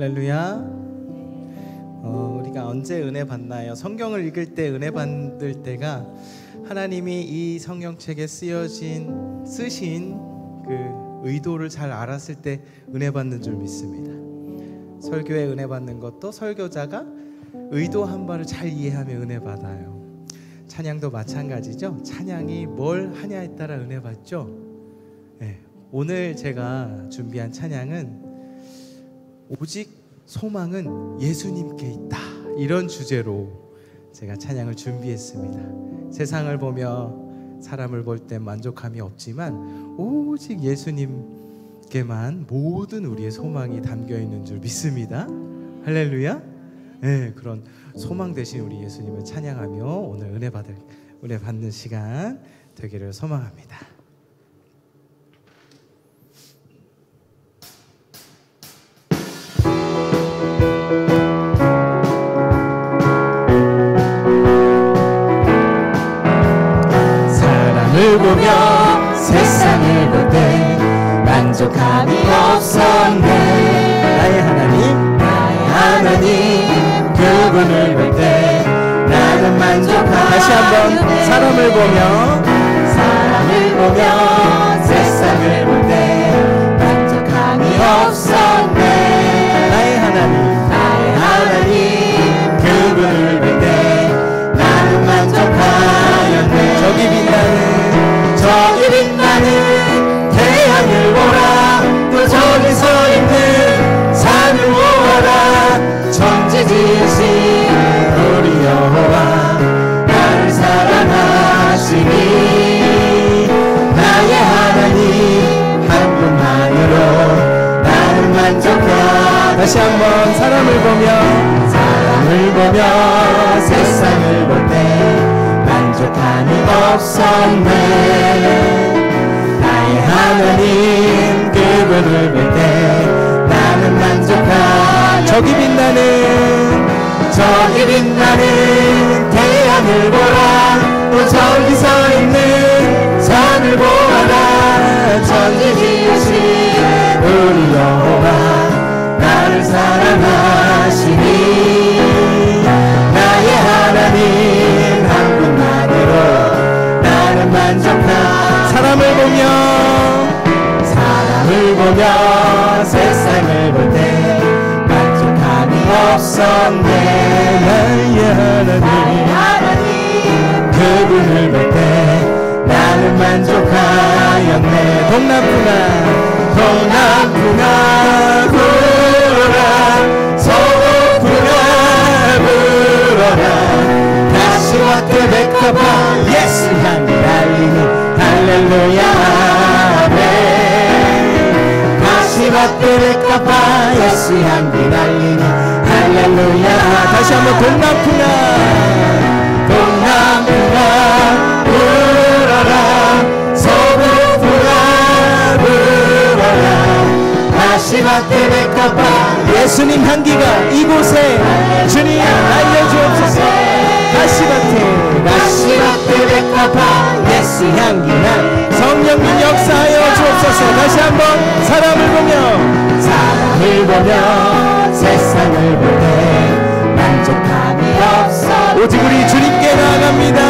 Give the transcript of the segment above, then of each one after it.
할렐루야. 우리가 언제 은혜 받나요? 성경을 읽을 때 은혜 받을 때가 하나님이 이 성경책에 쓰신 그 의도를 잘 알았을 때 은혜 받는 줄 믿습니다. 설교에 은혜 받는 것도 설교자가 의도한 바를 잘 이해하며 은혜 받아요. 찬양도 마찬가지죠. 찬양이 뭘 하냐에 따라 은혜 받죠. 네, 오늘 제가 준비한 찬양은 오직 소망은 예수님께 있다, 이런 주제로 제가 찬양을 준비했습니다. 세상을 보며 사람을 볼 때 만족함이 없지만 오직 예수님께만 모든 우리의 소망이 담겨 있는 줄 믿습니다. 할렐루야. 네, 그런 소망 되신 우리 예수님을 찬양하며 오늘 은혜 받는 시간 되기를 소망합니다. 사람을 보며 세상을 볼 때 만족함이 없었네. 나의 하나님 그분을 볼 때 나는 만족하였네. 다시 한번 사람을 보며 세상을 볼 때 만족함이 없었네. 나의 하나님 그분을 볼 때 나는 만족하였네. 저기 빛나는 태양을 보라. 또 저기 서 있는 산을 보아라. 천지 지으신 우리 여호와 나를 사랑하시니 나의 하나님 한 분만으로 나는 만족하네. 다시 한번 사람을 보며 세상을 볼 때 만족함이 없었네. 나의 하나님 그분을 볼 때 나는 만족하네. 저기 빛나는 태양을 보라. 또 저기 서 있는 산을 보아라. 천지 지으신 우리 여호와 나를 사랑하시니 나의 하나님 한 분만으로 나는 만족하네. 사람을 보며 세상을 볼 때 만족함이 없었네. 나의 하나님 그분을 볼 때 나는 만족하였네. 동남풍아 불어라. 서북풍아 불어라. 다시와 태백화파 예수 향기 달리니 할렐루야 아멘. 다시와 태백화파 예수 향기 달리니 할렐루야. 다시 한번 동남풍아 불어라. 서북풍아 불어라. 다시와 태백화파 예수님 향기가 이곳에 주님 알려주옵소서. 다시밭에 백화파 예수 향기나 성령님 역사하여 주옵소서. 다시 한번 사람을 보며 세상을 볼 때 만족함이 없어. 오직 우리 주님께 나아갑니다.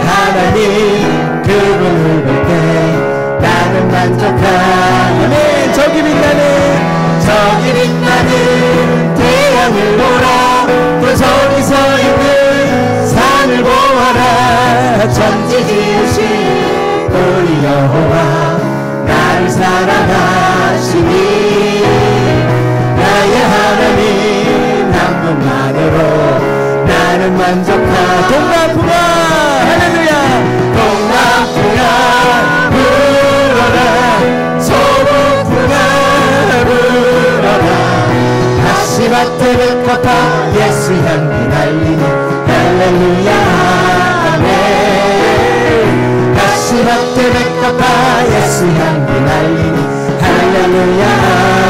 하나님 그분을 볼 때 나는 만족하네. 아멘. 저기 빛나는 태양을 보라. 또 저기 서 있는 산을 보아라. 천지 지으신 우리 여호와 나를 사랑하시니 나의 하나님 한 분만으로 나는 만족하네. 동남풍아 할렐루야. 동남풍아 불어라. 서북풍아 불어라. 다시밭에 백화파 예수 향기 달리니 할렐루야 아멘. 다시밭에 백화파 예수 향기 달리니 할렐루야.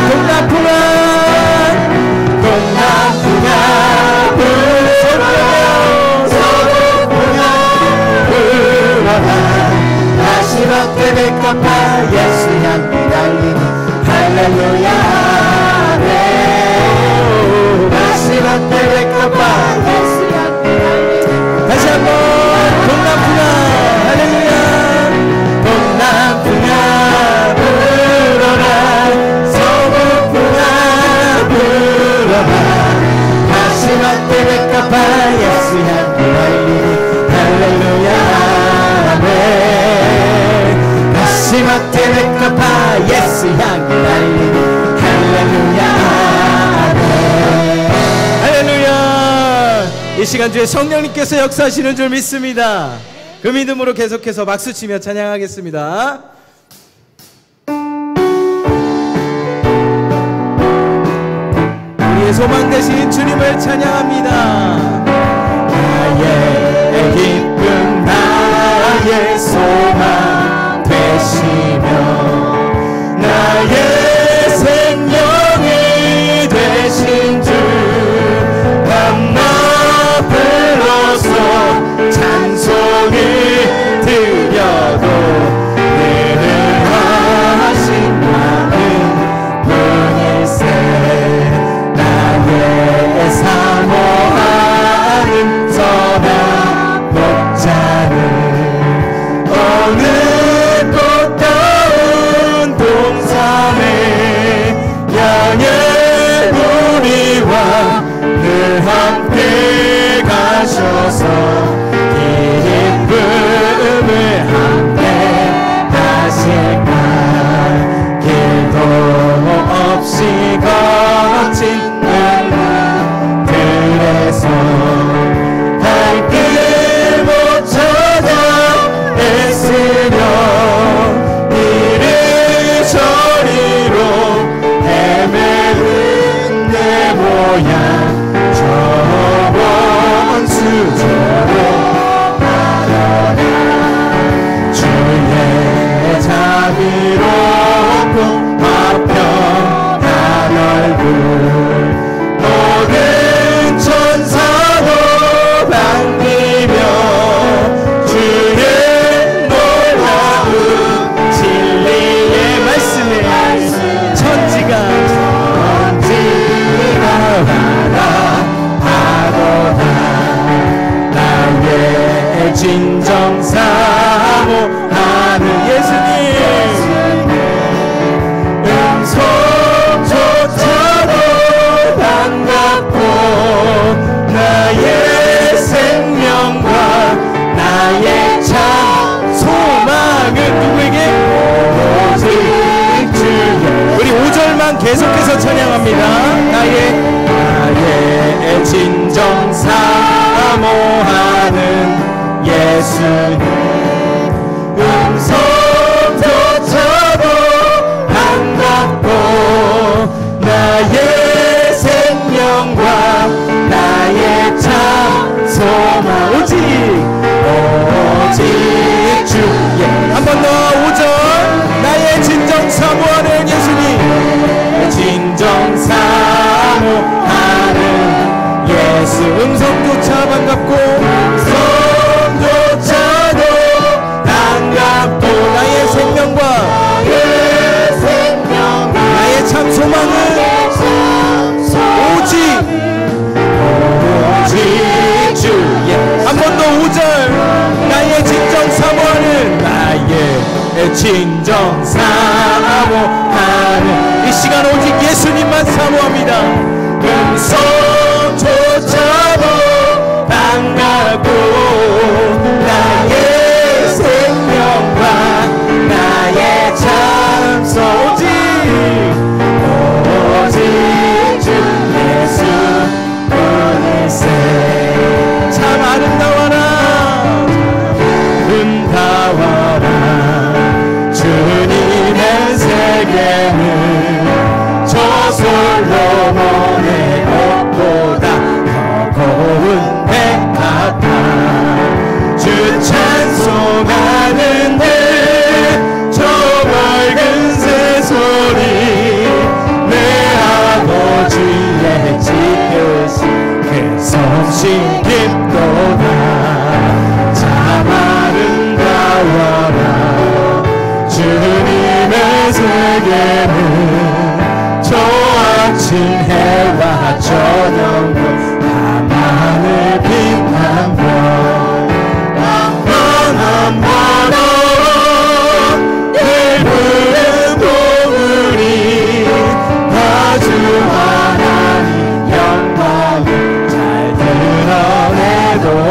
동남풍아 불어라. 서북풍아 불어라. 다시밭에 백화파 예수 향기 달리니 할렐루야 아멘. 향기 달리니 할렐루야 아멘 다시 마태 백합화 예수 향기 달리니 할렐루야 아멘 할렐루야. 이 시간 주에 성령님께서 역사하시는 줄 믿습니다. 그 믿음으로 계속해서 박수치며 찬양하겠습니다. 우리의 소망 되신 주님을 찬양합니다. 나의 기쁨 나의 소망 되시며 나의 생명이 되신 주 밤낮 불러서 찬송을 드려도 능하신 나는 분일세 나의 사모하는 선한 목자는 어느 꽃다운 동산에 양의 우리와 늘 함께 가셔서 기쁨을 함께 하실까 길도 없이 거친 들에서 발길 못 찾아 애쓰며 이리저리로 헤매는 내 모양 저번 수저로 하려나 주의 자비롭고 화평한 얼굴 모든 천사도 반기며 주의 놀라운 진리의 말씀에 천지가 바라보다 나의 진정 사모하는 예수님 음성조차도 반갑고 나의 생명과 나의 참 소망은 누구에게 오직 주의 우리 5절만 계속해서 찬양합니다. 나의 진정 사모하는 예수님 음성조차도 반갑고 나의 생명과 나의 참 소망 오직 주의 한 번 더 5절 나의 진정 사모하는 예수님 진정 사모하는 예수 음성조차 반갑고 성조차도 반갑고 나의 생명과 나의 참 소망은 오직 주의 한 번 더 5절 나의 진정 사모하는 나의 진정 사모하는 이 시간 오직 예수님만 사모합니다. 음성조차도 반갑고 나의 생명과 나의 참소 오직 주 예수 뿐일세 참 아름다워라 주님의 세계는 솔로몬의 옷보다 더 고운 백 같아 주 찬송하는데 저 맑은 새소리 내 아버지의 지으신 그 솜씨 깊도다 참 아름다워라 주님의 세계는 아침 해와 저녁도 밤하늘 빛나며 먼 늘 푸른 동물이 아주 하나님 영광을 잘 드러내도다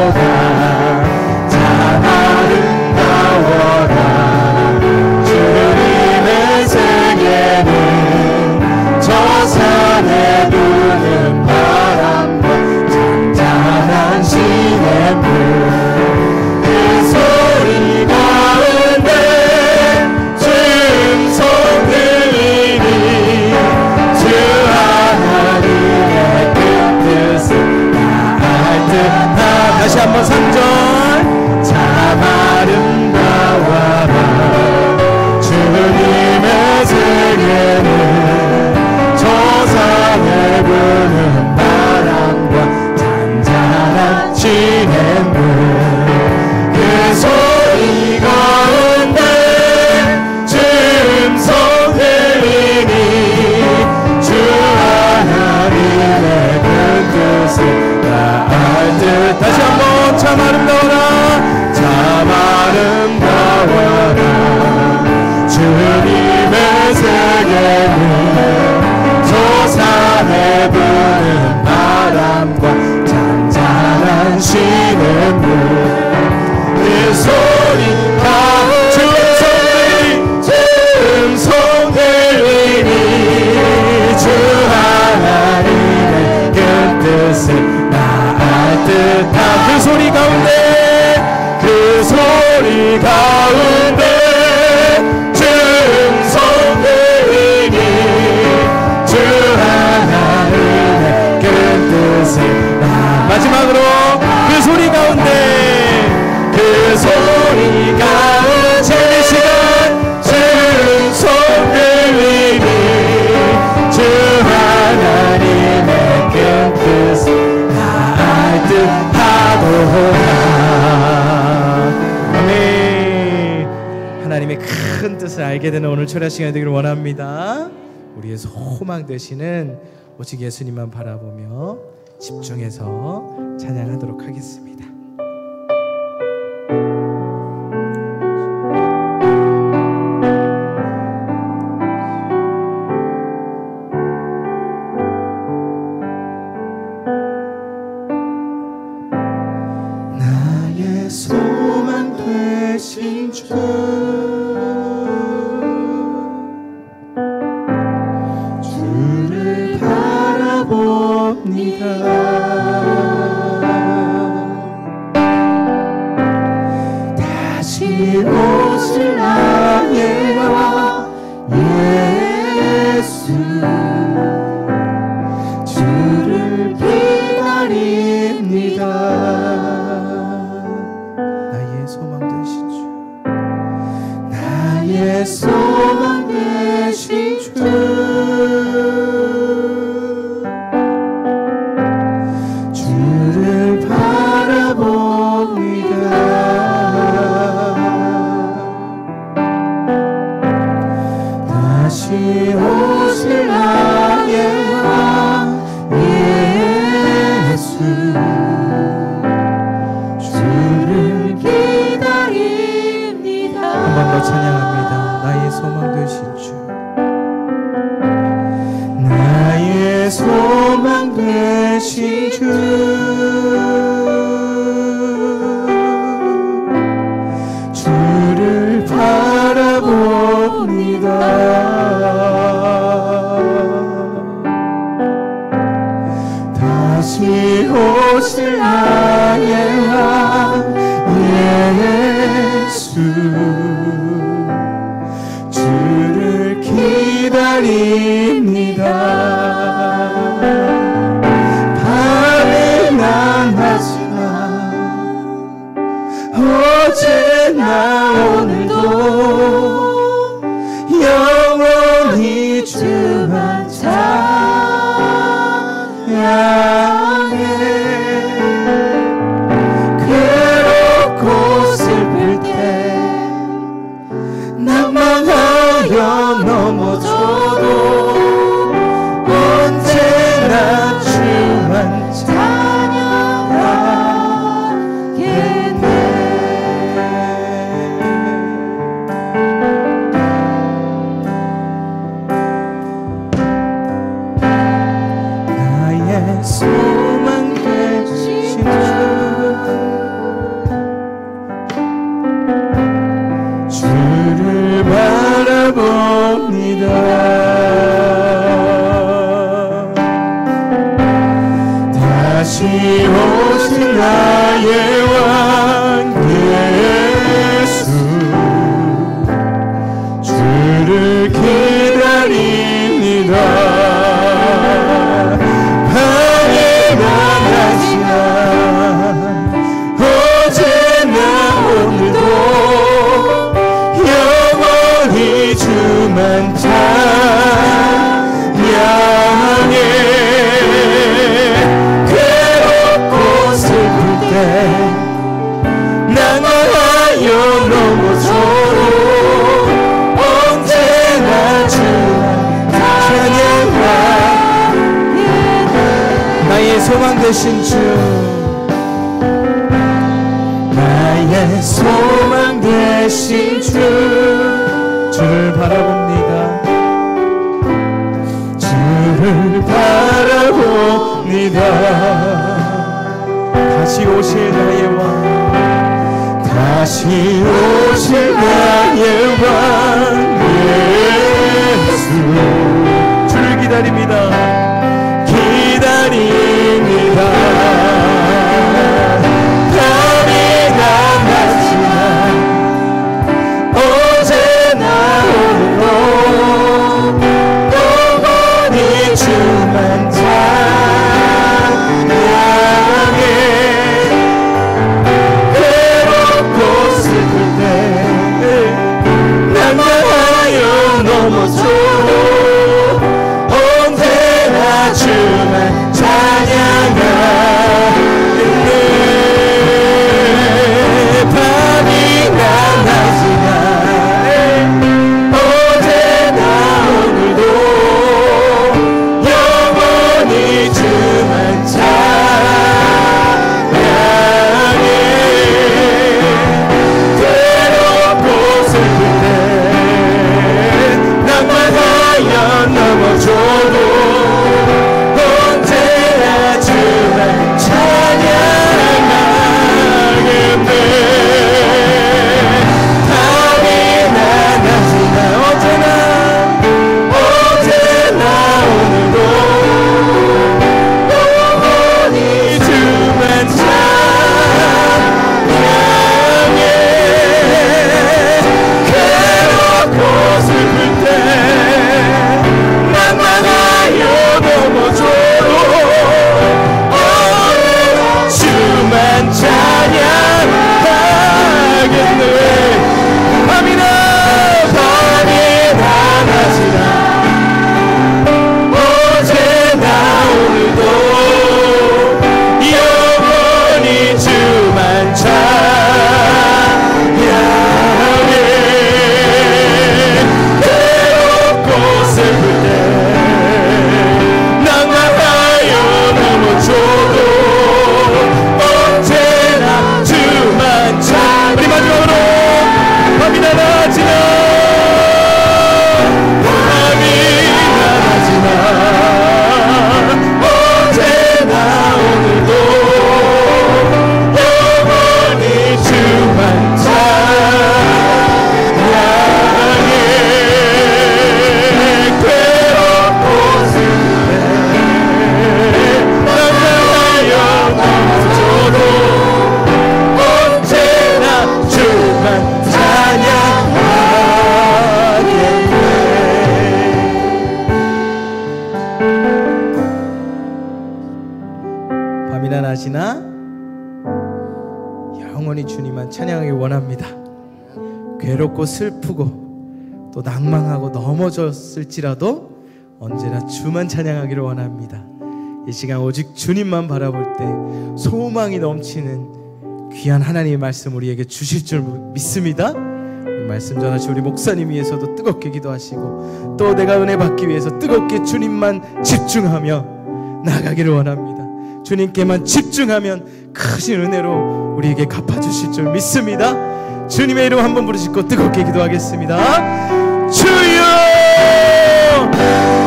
3절 참 아름다워라 주님의 세계는 저산에 부는 바람과 잔잔한 시냇물 그 소리 가운데 주 음성 들리니 주 하나님의 그 뜻을 다 알 듯 다시 한번 참 아름다워라 참 아름다워라 주님의 세계는 저산에 부는 바람과 잔잔한 시냇물 그 소리가 주 음성 들리니 주 하나님의 그 뜻을 다 알 듯한 그 소리 가운데 그 소리 가운데 주 음성 들리니 주 하나님의 그 뜻을 마지막으로 그 소리 가운데 그 소리 가운데 이 시간 주 음성 들리니 주 하나님의 그 뜻을 다 알 듯하도다 아멘. 하나님의 큰 뜻을 알게 되는 오늘 철야 시간이 되기를 원합니다. 우리의 소망 되시는 오직 예수님만 바라보며 집중해서 찬양하도록 하겠습니다. 나의 소망 되신 주 주를 바라봅니다 다시 오실 나의 예수 주를 기다립니다 나의 소망 되신 주 나의 소망 되신 주 주를 바라봅니다 다시 오실 나의 왕 예수 주를 기다립니다 한 번 더 찬양합니다. 나의 소망 되신 주 나의 소망 되신 주 주를 바라봅니다 다시 오실 나의 왕 예수 주를 기다립니다 밤이 낭하지만 어제나 오늘도 영원히 주만 찬양해 괴롭고 슬플 때 낭만하여 넘어져도 언제나 주만 찬양하겠네 하여 넘어져도 언제나 주만 찬양하게 돼. 나의 소망 되신 주, 나의 소망 되신 주, 주를 바라봅니다. 주를 바라봅니다. 다시 오실 나의 왕, 다시 오실 나의 왕 예수, 주를 기다립니다. 기다립니다. 밤이 남았지만 어제나 오늘도 영원히 주만 찬양해. 괴롭고 슬플 때 난망하여 넘어져도 언제나 주만 찬양하네. 밤이 남았지만 어제나 오늘도 영원히 주만 찬양해. 괴롭고 슬플 때 낭만하여 넘어져도 언제나 주만 찬양하겠네. 밤이 나나지나 어제나 오늘도 영원히 주만 찬양해. 괴롭고 슬플 때 낭만하여 넘어져도 주만 찬양하겠네. 밤이 나나지나 어제나 오늘도 영원히 주만 찬양해. 괴롭고 슬플 때 낭만하여 넘어져도 언제나 주만 찬양. 우리 마지막으로 밤이 나나지나 언제나 오늘도 영원히 주만 찬양해. 괴롭고 슬플 때 낭만하여 넘어져도 언제나 주만 밤이나 낮이나 영원히 주님만 찬양하길 원합니다. 괴롭고 슬프고 또 낭망하고 넘어졌을지라도 언제나 주만 찬양하기를 원합니다. 이 시간 오직 주님만 바라볼 때 소망이 넘치는 귀한 하나님의 말씀 우리에게 주실 줄 믿습니다. 말씀 전하신 우리 목사님 위해서도 뜨겁게 기도하시고 또 내가 은혜 받기 위해서 뜨겁게 주님만 집중하며 나가기를 원합니다. 주님께만 집중하면 크신 은혜로 우리에게 갚아주실 줄 믿습니다. 주님의 이름 한번 부르시고 뜨겁게 기도하겠습니다. 주여,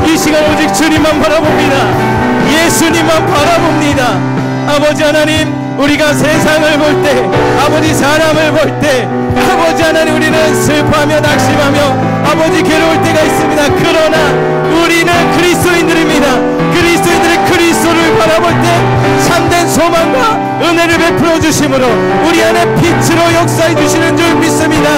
이 시간 오직 주님만 바라봅니다. 예수님만 바라봅니다. 아버지 하나님, 우리가 세상을 볼 때, 아버지 사람을 볼 때, 아버지 하나님 우리는 슬퍼하며 낙심하며 아버지 괴로울 때가 있습니다. 그러나 우리는 그리스도인들입니다. 그리스도인들의 그리스도를 바라볼 때 참된 소망과 은혜를 베풀어 주심으로 우리 안에 빛으로 역사해 주시는 줄 믿습니다.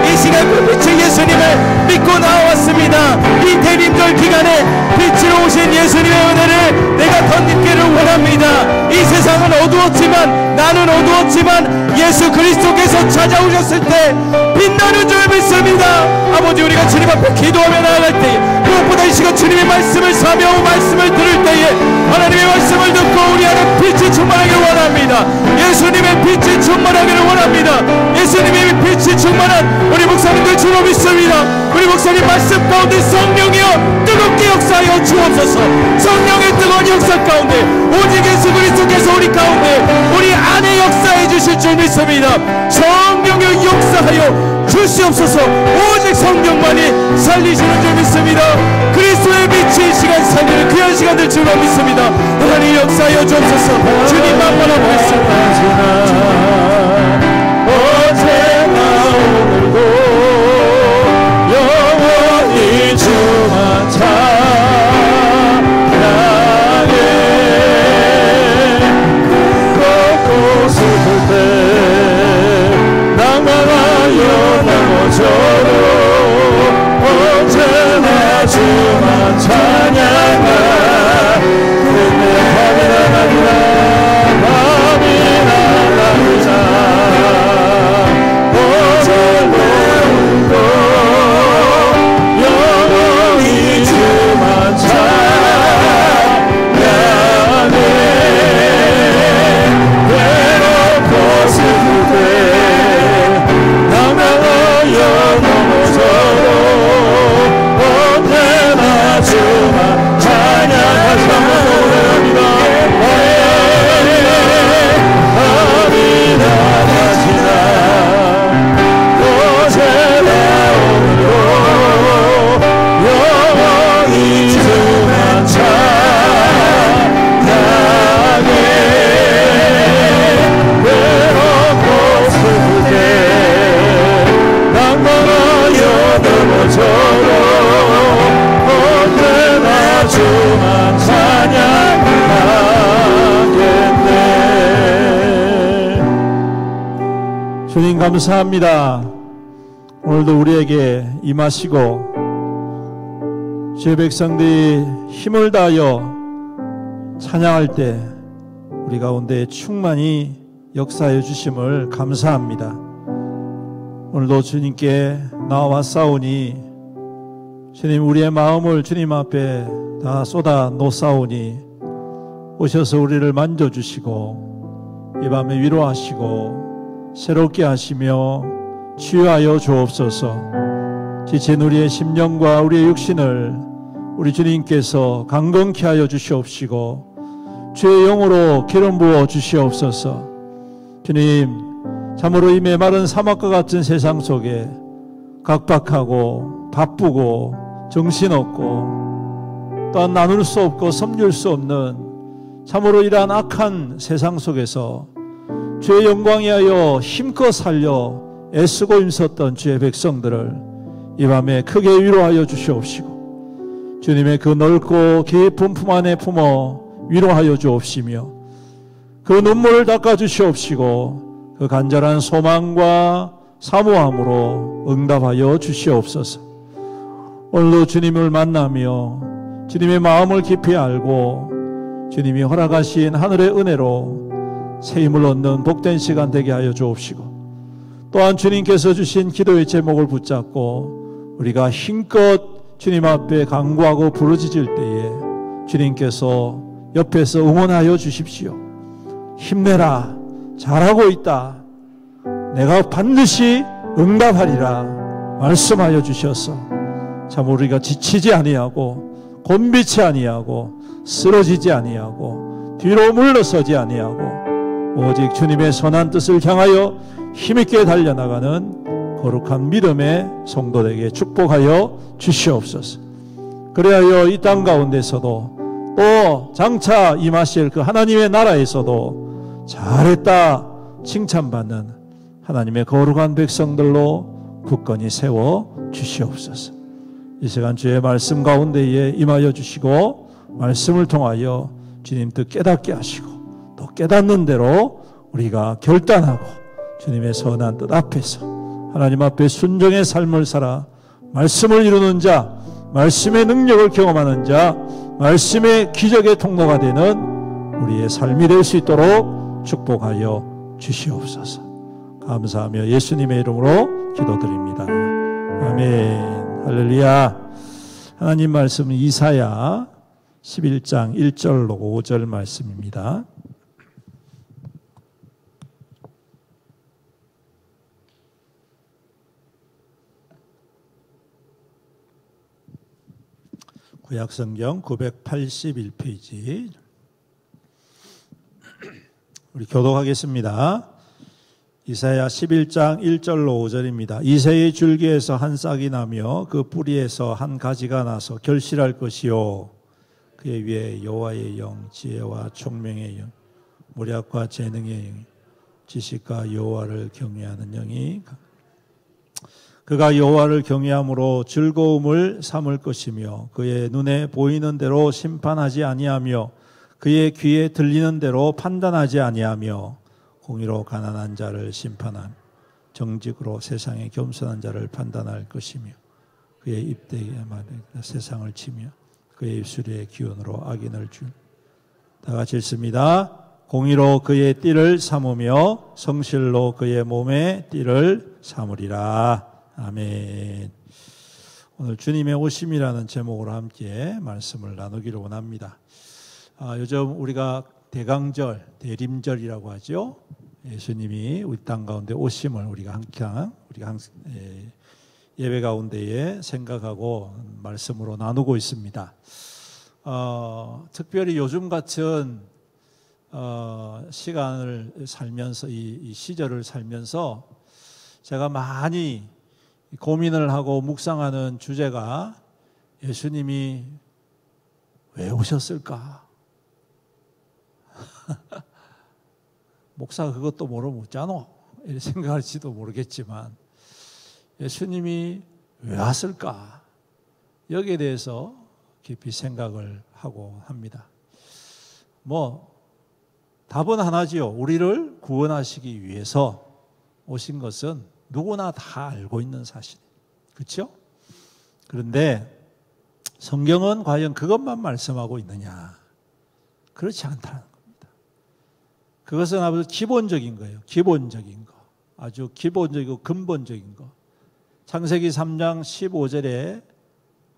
이 시간 그 빛의 예수님을 믿고 나왔습니다. 이 대림절 기간에 빛으로 오신 예수님의 은혜를 내가 덧입기를 원합니다. 이 세상은 어두웠지만, 나는 어두웠지만 예수 그리스도께서 찾아오셨을 때 빛나는 줄 믿습니다. 아버지, 우리가 주님 앞에 기도하며 나아갈 때에, 무엇보다 이 시간 주님의 말씀을 사며 말씀을 들을 때에 하나님의 말씀을 듣고 우리 안에 빛이 충만하기를 원합니다. 예수님의 빛이 충만하기를 원합니다. 예수님의 빛 역시 충만한 우리 목사님들 주로 믿습니다. 우리 목사님 말씀 가운데 성령이여 뜨겁게 역사하여 주옵소서. 성령의 뜨거운 역사 가운데 오직 예수 그리스도께서 우리 가운데 우리 안에 역사해 주실 줄 믿습니다. 성령의 역사하여 주시옵소서. 오직 성령만이 살리시는 줄 믿습니다. 그리스도의 빛이 이 시간 살리는 귀한 시간들 주로 믿습니다. 하나님 역사하여 주옵소서. 주님만 바라보겠습니다. 어제나 오늘도 영원히 주만 찬양해. 걷고 슬플 때 낭만하여 넘어져도 언제나 주만 찬양하. 그때 밤이나 낮이나 밤이나 낮이나 오늘도 영원히 주만 찬양해. 외롭고 슬플 때 낭만하여 넘어져도 언제나 주만 찬양하시. 밤이나 낮이나 어제나 오늘도 영원히 주만 찬양해. 외롭고 슬플 때 낭만하여 넘어져도 언제나 주만 찬양하겠네. 주님 감사합니다. 오늘도 우리에게 임하시고 주의 백성들이 힘을 다하여 찬양할 때 우리 가운데 충만히 역사해 주심을 감사합니다. 오늘도 주님께 나와싸우니 주님 우리의 마음을 주님 앞에 다 쏟아 놓사오니 오셔서 우리를 만져주시고 이 밤에 위로하시고 새롭게 하시며 치유하여 주옵소서. 지친 우리의 심령과 우리의 육신을 우리 주님께서 강건케 하여 주시옵시고 주의 영으로 기름 부어 주시옵소서. 주님 참으로 이 메마른 사막과 같은 세상 속에 각박하고 바쁘고 정신없고 또한 나눌 수 없고 섬길 수 없는 참으로 이러한 악한 세상 속에서 주의 영광에 하여 힘껏 살려 애쓰고 힘썼던 주의 백성들을 이 밤에 크게 위로하여 주시옵시고 주님의 그 넓고 깊은 품 안에 품어 위로하여 주옵시며 그 눈물을 닦아 주시옵시고 그 간절한 소망과 사모함으로 응답하여 주시옵소서. 오늘도 주님을 만나며 주님의 마음을 깊이 알고 주님이 허락하신 하늘의 은혜로 새 힘을 얻는 복된 시간 되게 하여 주옵시고 또한 주님께서 주신 기도의 제목을 붙잡고 우리가 힘껏 주님 앞에 간구하고 부르짖을 때에 주님께서 옆에서 응원하여 주십시오. 힘내라, 잘하고 있다, 내가 반드시 응답하리라 말씀하여 주셔서 참 우리가 지치지 아니하고 곤비치 아니하고 쓰러지지 아니하고 뒤로 물러서지 아니하고 오직 주님의 선한 뜻을 향하여 힘있게 달려나가는 거룩한 믿음의 성도에게 축복하여 주시옵소서. 그래야 이 땅 가운데서도 또 장차 임하실 그 하나님의 나라에서도 잘했다 칭찬받는 하나님의 거룩한 백성들로 굳건히 세워 주시옵소서. 이 시간 주의 말씀 가운데에 임하여 주시고 말씀을 통하여 주님 뜻 깨닫게 하시고 또 깨닫는 대로 우리가 결단하고 주님의 선한 뜻 앞에서 하나님 앞에 순종의 삶을 살아 말씀을 이루는 자, 말씀의 능력을 경험하는 자, 말씀의 기적의 통로가 되는 우리의 삶이 될 수 있도록 축복하여 주시옵소서. 감사하며 예수님의 이름으로 기도드립니다. 아멘. 할렐루야. 하나님 말씀 이사야 11장 1절로 5절 말씀입니다. 구약성경 981페이지. 우리 교독하겠습니다. 이사야 11장 1절로 5절입니다. 이새의 줄기에서 한 싹이 나며 그 뿌리에서 한 가지가 나서 결실할 것이요 그의 위에 여호와의 영 지혜와 총명의 영 모략과 재능의 영 지식과 여호와를 경외하는 영이 그가 여호와를 경외함으로 즐거움을 삼을 것이며 그의 눈에 보이는 대로 심판하지 아니하며 그의 귀에 들리는 대로 판단하지 아니하며 공의로 가난한 자를 심판하며 정직으로 세상에 겸손한 자를 판단할 것이며 그의 입대에 말해 세상을 치며 그의 입술의 기운으로 악인을 줄. 다 같이 읽습니다. 공의로 그의 띠를 삼으며 성실로 그의 몸에 띠를 삼으리라. 아멘. 오늘 주님의 오심이라는 제목으로 함께 말씀을 나누기를 원합니다. 요즘 우리가 대강절, 대림절이라고 하죠. 예수님이 우리 땅 가운데 오심을 우리가 항상 예배 가운데에 생각하고 말씀으로 나누고 있습니다. 특별히 요즘 같은 시간을 살면서 이 시절을 살면서 제가 많이 고민을 하고 묵상하는 주제가 예수님이 왜 오셨을까? 목사가 그것도 묻잖아 이렇게 생각할지도 모르겠지만 예수님이 왜 왔을까? 여기에 대해서 깊이 생각을 하고 합니다. 답은 하나지요. 우리를 구원하시기 위해서 오신 것은 누구나 다 알고 있는 사실이에요. 그렇죠? 그런데 성경은 과연 그것만 말씀하고 있느냐? 그렇지 않다는 겁니다. 그것은 아주 기본적인 거예요. 기본적인 거. 아주 기본적이고 근본적인 거. 창세기 3장 15절에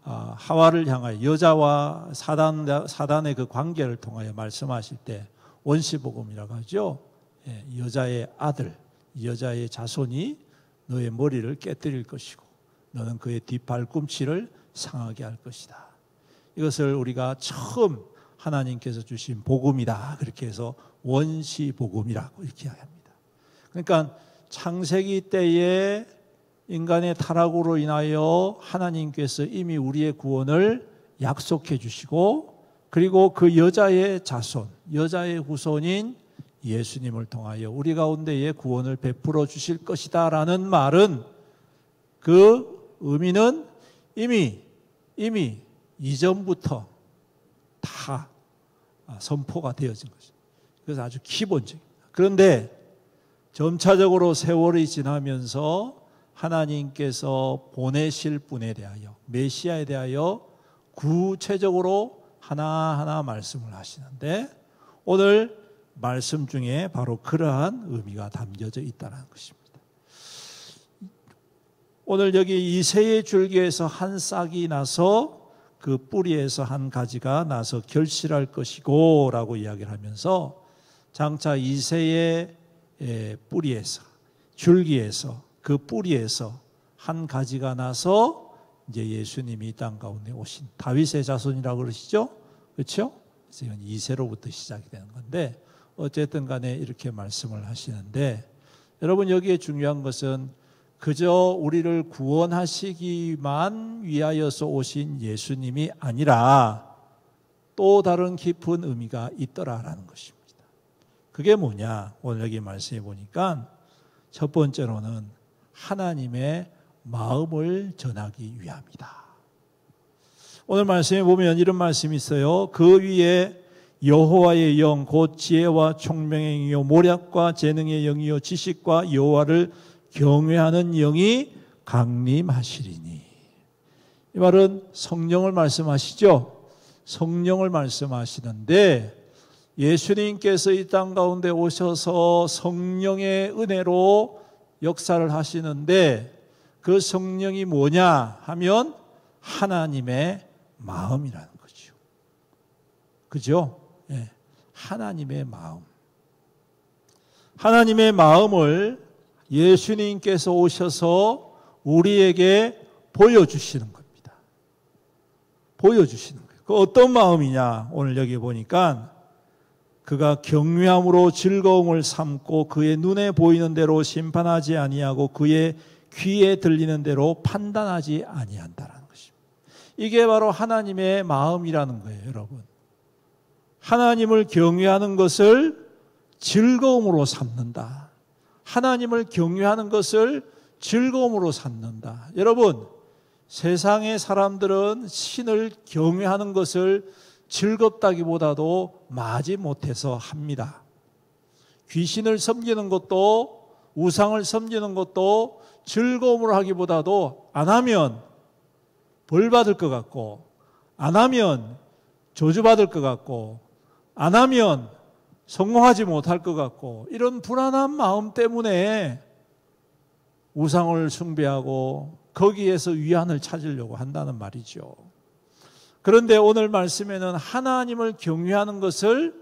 하와를 향하여 여자와 사단의 그 관계를 통하여 말씀하실 때 원시복음이라고 하죠. 여자의 아들, 여자의 자손이 너의 머리를 깨뜨릴 것이고 너는 그의 뒷발꿈치를 상하게 할 것이다. 이것을 우리가 처음 하나님께서 주신 복음이다. 그렇게 해서 원시복음이라고 이렇게 합니다. 그러니까 창세기 때에 인간의 타락으로 인하여 하나님께서 이미 우리의 구원을 약속해 주시고 그리고 그 여자의 자손, 여자의 후손인 예수님을 통하여 우리 가운데에 구원을 베풀어 주실 것이다 라는 말은 그 의미는 이미 이전부터 다 선포가 되어진 것입니다. 그래서 아주 기본적입니다. 그런데 점차적으로 세월이 지나면서 하나님께서 보내실 분에 대하여 메시아에 대하여 구체적으로 하나하나 말씀을 하시는데 오늘 말씀 중에 바로 그러한 의미가 담겨져 있다는 것입니다. 오늘 여기 이새의 줄기에서 한 싹이 나서 그 뿌리에서 한 가지가 나서 결실할 것이고 라고 이야기를 하면서 장차 이새의 뿌리에서 줄기에서 그 뿌리에서 한 가지가 나서 이제 예수님이 이 땅 가운데 오신 다윗의 자손이라고 그러시죠? 그렇죠? 그래서 이건 이새로부터 시작이 되는 건데 어쨌든 간에 이렇게 말씀을 하시는데 여러분 여기에 중요한 것은 그저 우리를 구원하시기만 위하여서 오신 예수님이 아니라 또 다른 깊은 의미가 있더라라는 것입니다. 그게 뭐냐? 오늘 여기 말씀해 보니까 첫 번째로는 하나님의 마음을 전하기 위함이다. 오늘 말씀에 보면 이런 말씀이 있어요. 그 위에 여호와의 영 곧 지혜와 총명의 영이요 모략과 재능의 영이요 지식과 여호와를 경외하는 영이 강림하시리니. 이 말은 성령을 말씀하시죠. 성령을 말씀하시는데 예수님께서 이 땅 가운데 오셔서 성령의 은혜로 역사를 하시는데 그 성령이 뭐냐 하면 하나님의 마음이라는 거죠. 그죠? 예. 하나님의 마음. 하나님의 마음을 예수님께서 오셔서 우리에게 보여주시는 겁니다. 보여주시는 거예요. 그 어떤 마음이냐? 오늘 여기 보니까 그가 경외함으로 즐거움을 삼고 그의 눈에 보이는 대로 심판하지 아니하고 그의 귀에 들리는 대로 판단하지 아니한다라는 것입니다. 이게 바로 하나님의 마음이라는 거예요, 여러분. 하나님을 경외하는 것을 즐거움으로 삼는다. 하나님을 경외하는 것을 즐거움으로 삼는다. 여러분, 세상의 사람들은 신을 경외하는 것을 즐겁다기보다도 마지 못해서 합니다. 귀신을 섬기는 것도 우상을 섬기는 것도 즐거움으로 하기보다도 안 하면 벌 받을 것 같고, 안 하면 저주받을 것 같고, 안 하면 성공하지 못할 것 같고, 이런 불안한 마음 때문에 우상을 숭배하고 거기에서 위안을 찾으려고 한다는 말이죠. 그런데 오늘 말씀에는 하나님을 경외하는 것을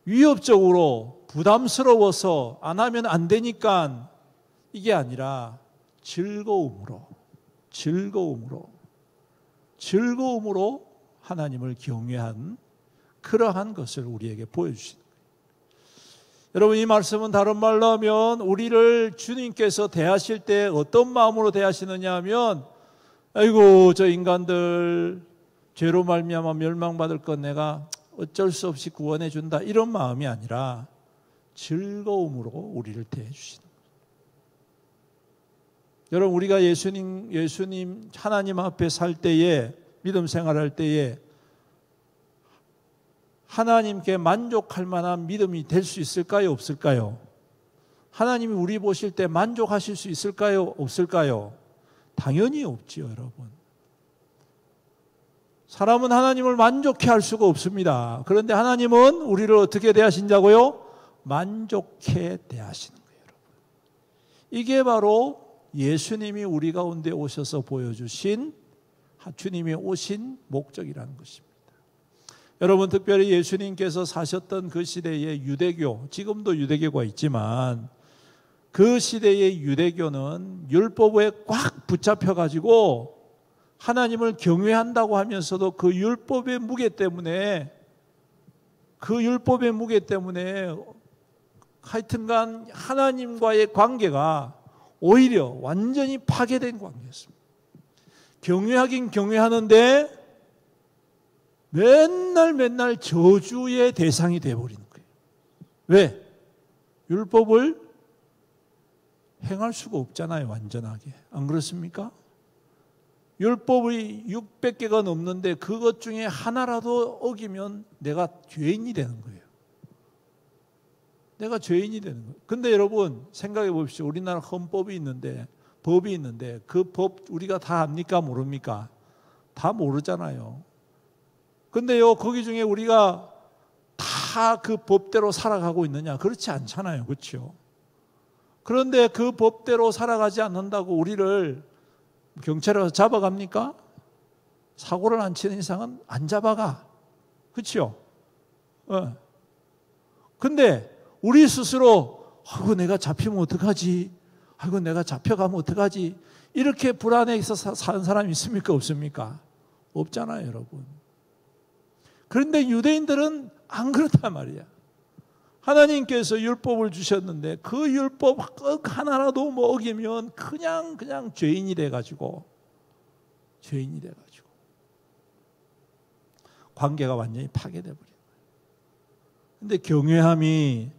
위협적으로 부담스러워서 안 하면 안 되니까 이게 아니라 즐거움으로 하나님을 경외한 그러한 것을 우리에게 보여주시는 거예요. 여러분, 이 말씀은 다른 말로 하면 우리를 주님께서 대하실 때 어떤 마음으로 대하시느냐 하면, 아이고 저 인간들 죄로 말미암아 멸망받을 것 내가 어쩔 수 없이 구원해 준다, 이런 마음이 아니라 즐거움으로 우리를 대해 주시는 거예요. 여러분, 우리가 예수님 하나님 앞에 살 때에, 믿음 생활할 때에 하나님께 만족할 만한 믿음이 될 수 있을까요, 없을까요? 하나님이 우리 보실 때 만족하실 수 있을까요, 없을까요? 당연히 없지요, 여러분. 사람은 하나님을 만족해 할 수가 없습니다. 그런데 하나님은 우리를 어떻게 대하신다고요? 만족해 대하시는 거예요, 여러분. 이게 바로 예수님이 우리 가운데 오셔서 보여주신, 주님이 오신 목적이라는 것입니다. 여러분, 특별히 예수님께서 사셨던 그 시대의 유대교, 지금도 유대교가 있지만 그 시대의 유대교는 율법에 꽉 붙잡혀가지고 하나님을 경외한다고 하면서도 그 율법의 무게 때문에 하여튼간 하나님과의 관계가 오히려 완전히 파괴된 관계였습니다. 경외하긴 경외하는데 맨날 저주의 대상이 되어버리는 거예요. 왜? 율법을 행할 수가 없잖아요, 완전하게. 안 그렇습니까? 율법이 600개가 넘는데 그것 중에 하나라도 어기면 내가 죄인이 되는 거예요. 내가 죄인이 되는 거예요. 근데 여러분, 생각해 보십시오. 우리나라 헌법이 있는데, 법이 있는데 그 법 우리가 다 압니까, 모릅니까? 다 모르잖아요. 근데요, 거기 중에 우리가 다 그 법대로 살아가고 있느냐? 그렇지 않잖아요. 그렇죠? 그런데 그 법대로 살아가지 않는다고 우리를 경찰에 가서 잡아갑니까? 사고를 안 치는 이상은 안 잡아가. 그렇죠? 근데 우리 스스로 아이고 내가 잡히면 어떡하지? 아이고 내가 잡혀가면 어떡하지? 이렇게 불안해서 사는 사람이 있습니까, 없습니까? 없잖아요, 여러분. 그런데 유대인들은 안 그렇단 말이야. 하나님께서 율법을 주셨는데 그 율법 하나라도 뭐 어기면 그냥 죄인이 돼가지고 관계가 완전히 파괴돼 버린 거예요. 근데 경외함이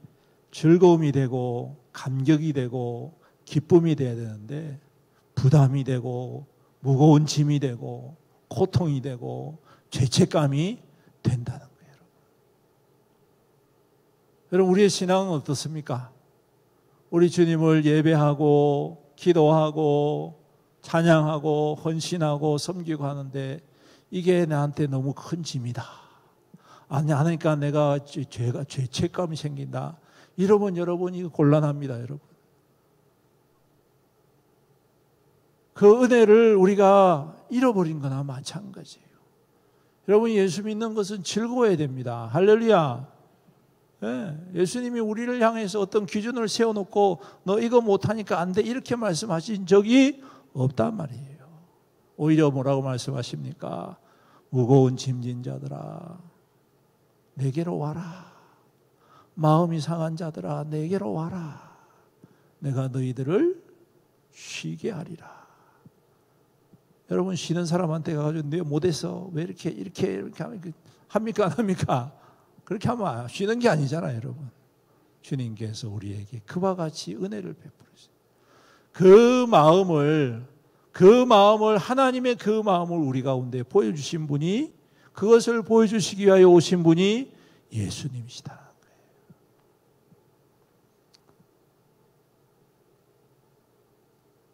즐거움이 되고 감격이 되고 기쁨이 돼야 되는데 부담이 되고 무거운 짐이 되고 고통이 되고 죄책감이 된다는 거예요. 여러분, 우리의 신앙은 어떻습니까? 우리 주님을 예배하고 기도하고 찬양하고 헌신하고 섬기고 하는데 이게 나한테 너무 큰 짐이다. 아니, 하니까 내가 죄책감이 생긴다. 이러면 여러분 이거 곤란합니다, 여러분. 그 은혜를 우리가 잃어버린 거나 마찬가지예요. 여러분, 예수 믿는 것은 즐거워야 됩니다. 할렐루야. 예수님이 우리를 향해서 어떤 기준을 세워놓고 너 이거 못하니까 안 돼 이렇게 말씀하신 적이 없단 말이에요. 오히려 뭐라고 말씀하십니까? 무거운 짐진 자들아 내게로 와라. 마음이 상한 자들아 내게로 와라. 내가 너희들을 쉬게 하리라. 여러분 쉬는 사람한테 가가지고 내 못해서 왜 이렇게 합니까 안 합니까? 그렇게 하면 쉬는 게 아니잖아요. 여러분 주님께서 우리에게 그와 같이 은혜를 베풀으세요. 그 마음을 하나님의 그 마음을 우리 가운데 보여주신 분이, 그것을 보여주시기 위하여 오신 분이 예수님이시다.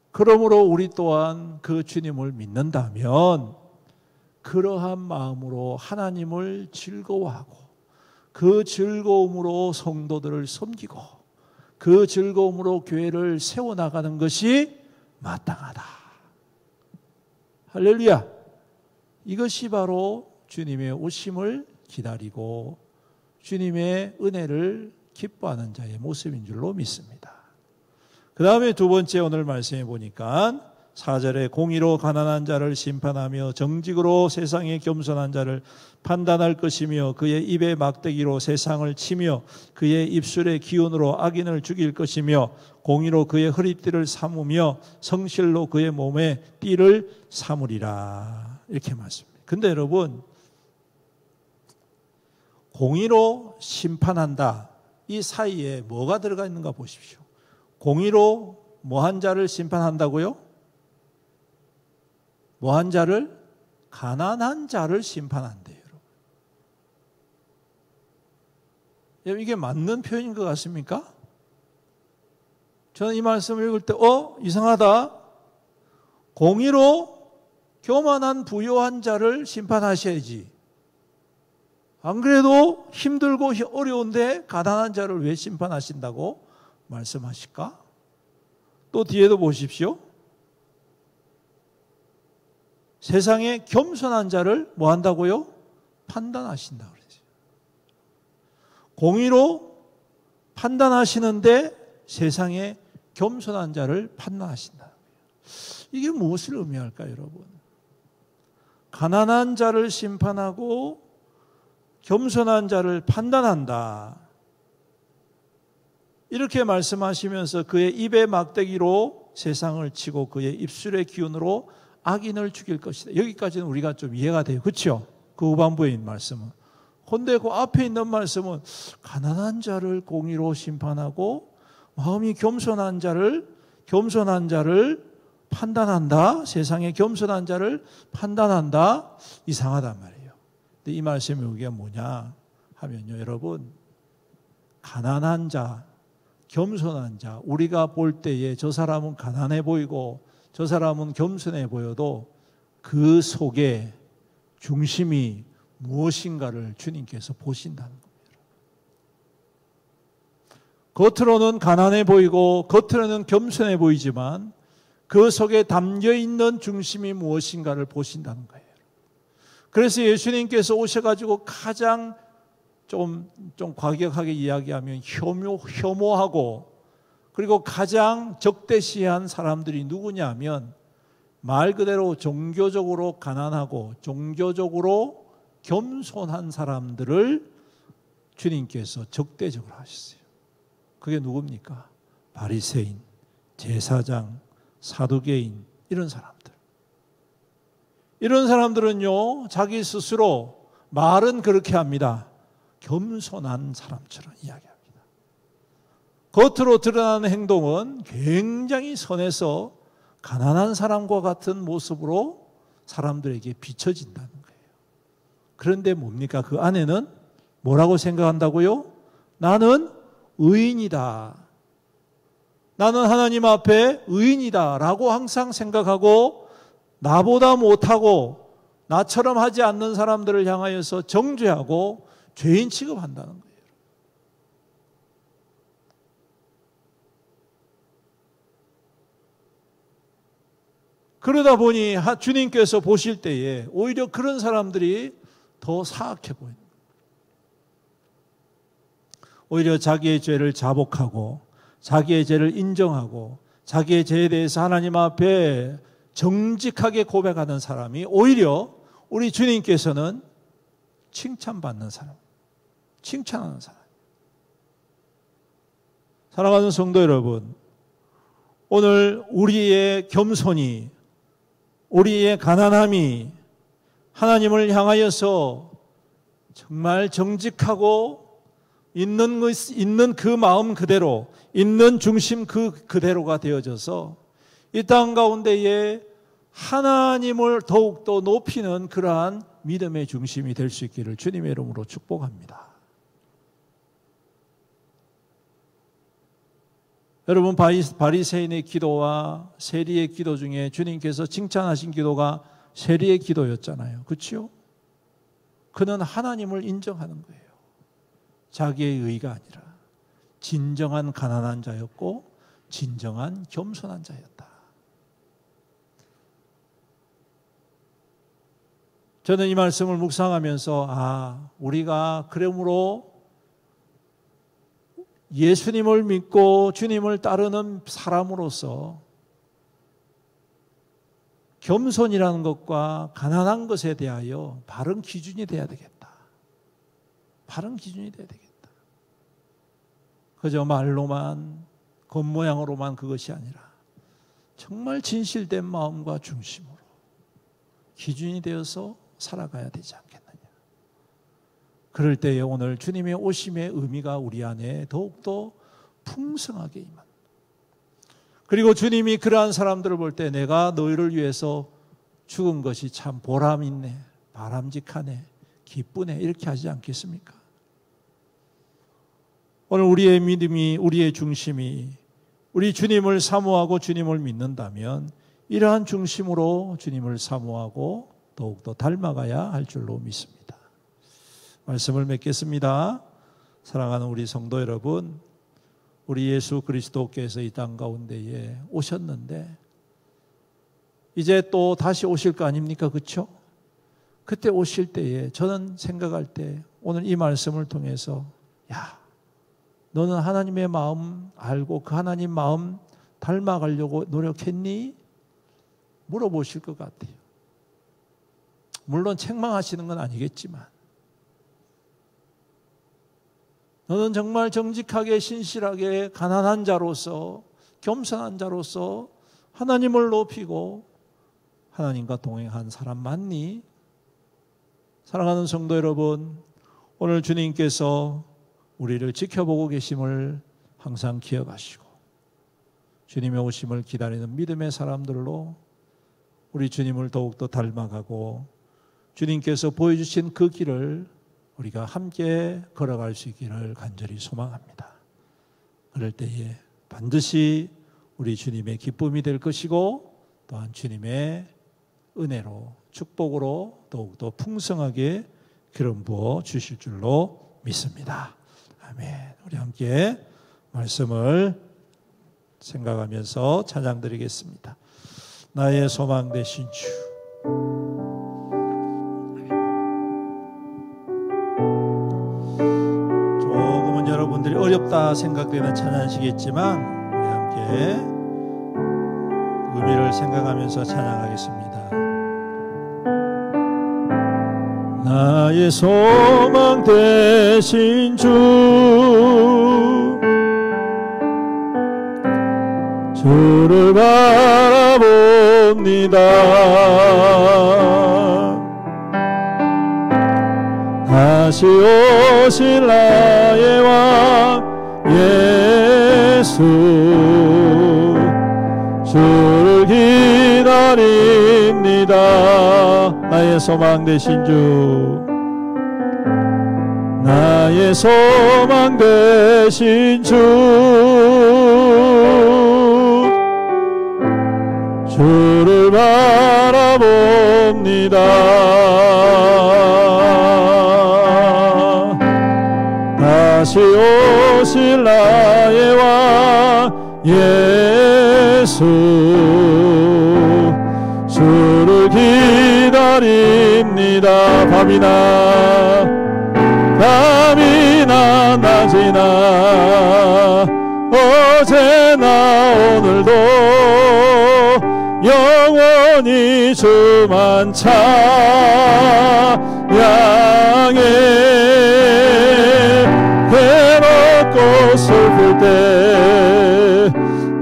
그러므로 우리 또한 그 주님을 믿는다면 그러한 마음으로 하나님을 즐거워하고 그 즐거움으로 성도들을 섬기고 그 즐거움으로 교회를 세워나가는 것이 마땅하다. 할렐루야. 이것이 바로 주님의 오심을 기다리고 주님의 은혜를 기뻐하는 자의 모습인 줄로 믿습니다. 그 다음에 두 번째 오늘 말씀해 보니까 4절에 공의로 가난한 자를 심판하며 정직으로 세상에 겸손한 자를 판단할 것이며 그의 입의 막대기로 세상을 치며 그의 입술의 기운으로 악인을 죽일 것이며 공의로 그의 허리띠를 삼으며 성실로 그의 몸에 띠를 삼으리라. 이렇게 말씀합니다. 근데 여러분 공의로 심판한다. 이 사이에 뭐가 들어가 있는가 보십시오. 공의로 뭐한 자를 심판한다고요? 뭐한 자를? 가난한 자를 심판한대요. 여러분 이게 맞는 표현인 것 같습니까? 저는 이 말씀을 읽을 때 이상하다. 공의로 교만한 부요한 자를 심판하셔야지. 안 그래도 힘들고 어려운데 가난한 자를 왜 심판하신다고 말씀하실까? 또 뒤에도 보십시오. 세상에 겸손한 자를 뭐 한다고요? 판단하신다고 그러죠. 공의로 판단하시는데 세상에 겸손한 자를 판단하신다. 이게 무엇을 의미할까요, 여러분? 가난한 자를 심판하고 겸손한 자를 판단한다. 이렇게 말씀하시면서 그의 입의 막대기로 세상을 치고 그의 입술의 기운으로 악인을 죽일 것이다. 여기까지는 우리가 좀 이해가 돼요. 그렇죠? 그 후반부에 있는 말씀은. 그런데 그 앞에 있는 말씀은 가난한 자를 공의로 심판하고 마음이 겸손한 자를 판단한다. 세상에 겸손한 자를 판단한다. 이상하단 말이에요. 근데 이 말씀이 여기가 뭐냐 하면요. 여러분 가난한 자, 겸손한 자, 우리가 볼 때에 저 사람은 가난해 보이고 저 사람은 겸손해 보여도 그 속에 중심이 무엇인가를 주님께서 보신다는 겁니다. 겉으로는 가난해 보이고 겉으로는 겸손해 보이지만 그 속에 담겨있는 중심이 무엇인가를 보신다는 거예요. 그래서 예수님께서 오셔가지고 가장 좀 과격하게 이야기하면 혐오하고 그리고 가장 적대시한 사람들이 누구냐면 말 그대로 종교적으로 가난하고 종교적으로 겸손한 사람들을 주님께서 적대적으로 하셨어요. 그게 누굽니까? 바리새인, 제사장, 사두개인 이런 사람들. 이런 사람들은요 자기 스스로 말은 그렇게 합니다. 겸손한 사람처럼 이야기합니다. 겉으로 드러나는 행동은 굉장히 선해서 가난한 사람과 같은 모습으로 사람들에게 비춰진다는 거예요. 그런데 뭡니까? 그 안에는 뭐라고 생각한다고요? 나는 의인이다. 나는 하나님 앞에 의인이다 라고 항상 생각하고 나보다 못하고 나처럼 하지 않는 사람들을 향하여서 정죄하고 죄인 취급한다는 거예요. 그러다 보니 주님께서 보실 때에 오히려 그런 사람들이 더 사악해 보입니다. 오히려 자기의 죄를 자복하고 자기의 죄를 인정하고 자기의 죄에 대해서 하나님 앞에 정직하게 고백하는 사람이 오히려 우리 주님께서는 칭찬받는 사람, 칭찬하는 사람. 사랑하는 성도 여러분, 오늘 우리의 겸손이, 우리의 가난함이 하나님을 향하여서 정말 정직하고 있는 그 마음 그대로, 있는 중심 그대로가 되어져서 이 땅 가운데에 하나님을 더욱더 높이는 그러한 믿음의 중심이 될 수 있기를 주님의 이름으로 축복합니다. 여러분, 바리새인의 기도와 세리의 기도 중에 주님께서 칭찬하신 기도가 세리의 기도였잖아요. 그렇죠? 그는 하나님을 인정하는 거예요. 자기의 의가 아니라 진정한 가난한 자였고 진정한 겸손한 자였다. 저는 이 말씀을 묵상하면서 우리가 그러므로 예수님을 믿고 주님을 따르는 사람으로서 겸손이라는 것과 가난한 것에 대하여 바른 기준이 돼야 되겠다. 바른 기준이 돼야 되겠다. 그저 말로만, 겉모양으로만 그것이 아니라 정말 진실된 마음과 중심으로 기준이 되어서 살아가야 되지 않겠느냐. 그럴 때에 오늘 주님의 오심의 의미가 우리 안에 더욱더 풍성하게 임한, 그리고 주님이 그러한 사람들을 볼 때 내가 너희를 위해서 죽은 것이 참 보람 있네, 바람직하네, 기쁘네, 이렇게 하지 않겠습니까? 오늘 우리의 믿음이, 우리의 중심이 우리 주님을 사모하고 주님을 믿는다면 이러한 중심으로 주님을 사모하고 더욱더 닮아가야 할 줄로 믿습니다. 말씀을 맺겠습니다. 사랑하는 우리 성도 여러분, 우리 예수 그리스도께서 이 땅 가운데에 오셨는데 이제 또 다시 오실 거 아닙니까? 그렇죠? 그때 오실 때에 저는 생각할 때 오늘 이 말씀을 통해서 너는 하나님의 마음 알고 그 하나님 마음 닮아가려고 노력했니? 물어보실 것 같아요. 물론 책망하시는 건 아니겠지만 너는 정말 정직하게 신실하게 가난한 자로서 겸손한 자로서 하나님을 높이고 하나님과 동행한 사람 맞니? 사랑하는 성도 여러분, 오늘 주님께서 우리를 지켜보고 계심을 항상 기억하시고 주님의 오심을 기다리는 믿음의 사람들로 우리 주님을 더욱더 닮아가고 주님께서 보여주신 그 길을 우리가 함께 걸어갈 수 있기를 간절히 소망합니다. 그럴 때에 반드시 우리 주님의 기쁨이 될 것이고 또한 주님의 은혜로 축복으로 더욱더 풍성하게 기름 부어 주실 줄로 믿습니다. 아멘. 우리 함께 말씀을 생각하면서 찬양 드리겠습니다. 나의 소망 되신 주. 조금은 여러분들이 어렵다 생각되는 찬양이시겠지만 우리 함께 의미를 생각하면서 찬양하겠습니다. 나의 소망 되신 주, 주를 바라봅니다. 다시 오실 나의 왕 예수, 주를 기다립니다. 나의 소망 되신 주, 나의 소망 되신 주, 주를 바라봅니다. 다시 오실 나의 왕 예수, 주를 기다립니다. 밤이나 낮이나 어제나 오늘도 영원히 주만 찬양해. 괴롭고 슬플 때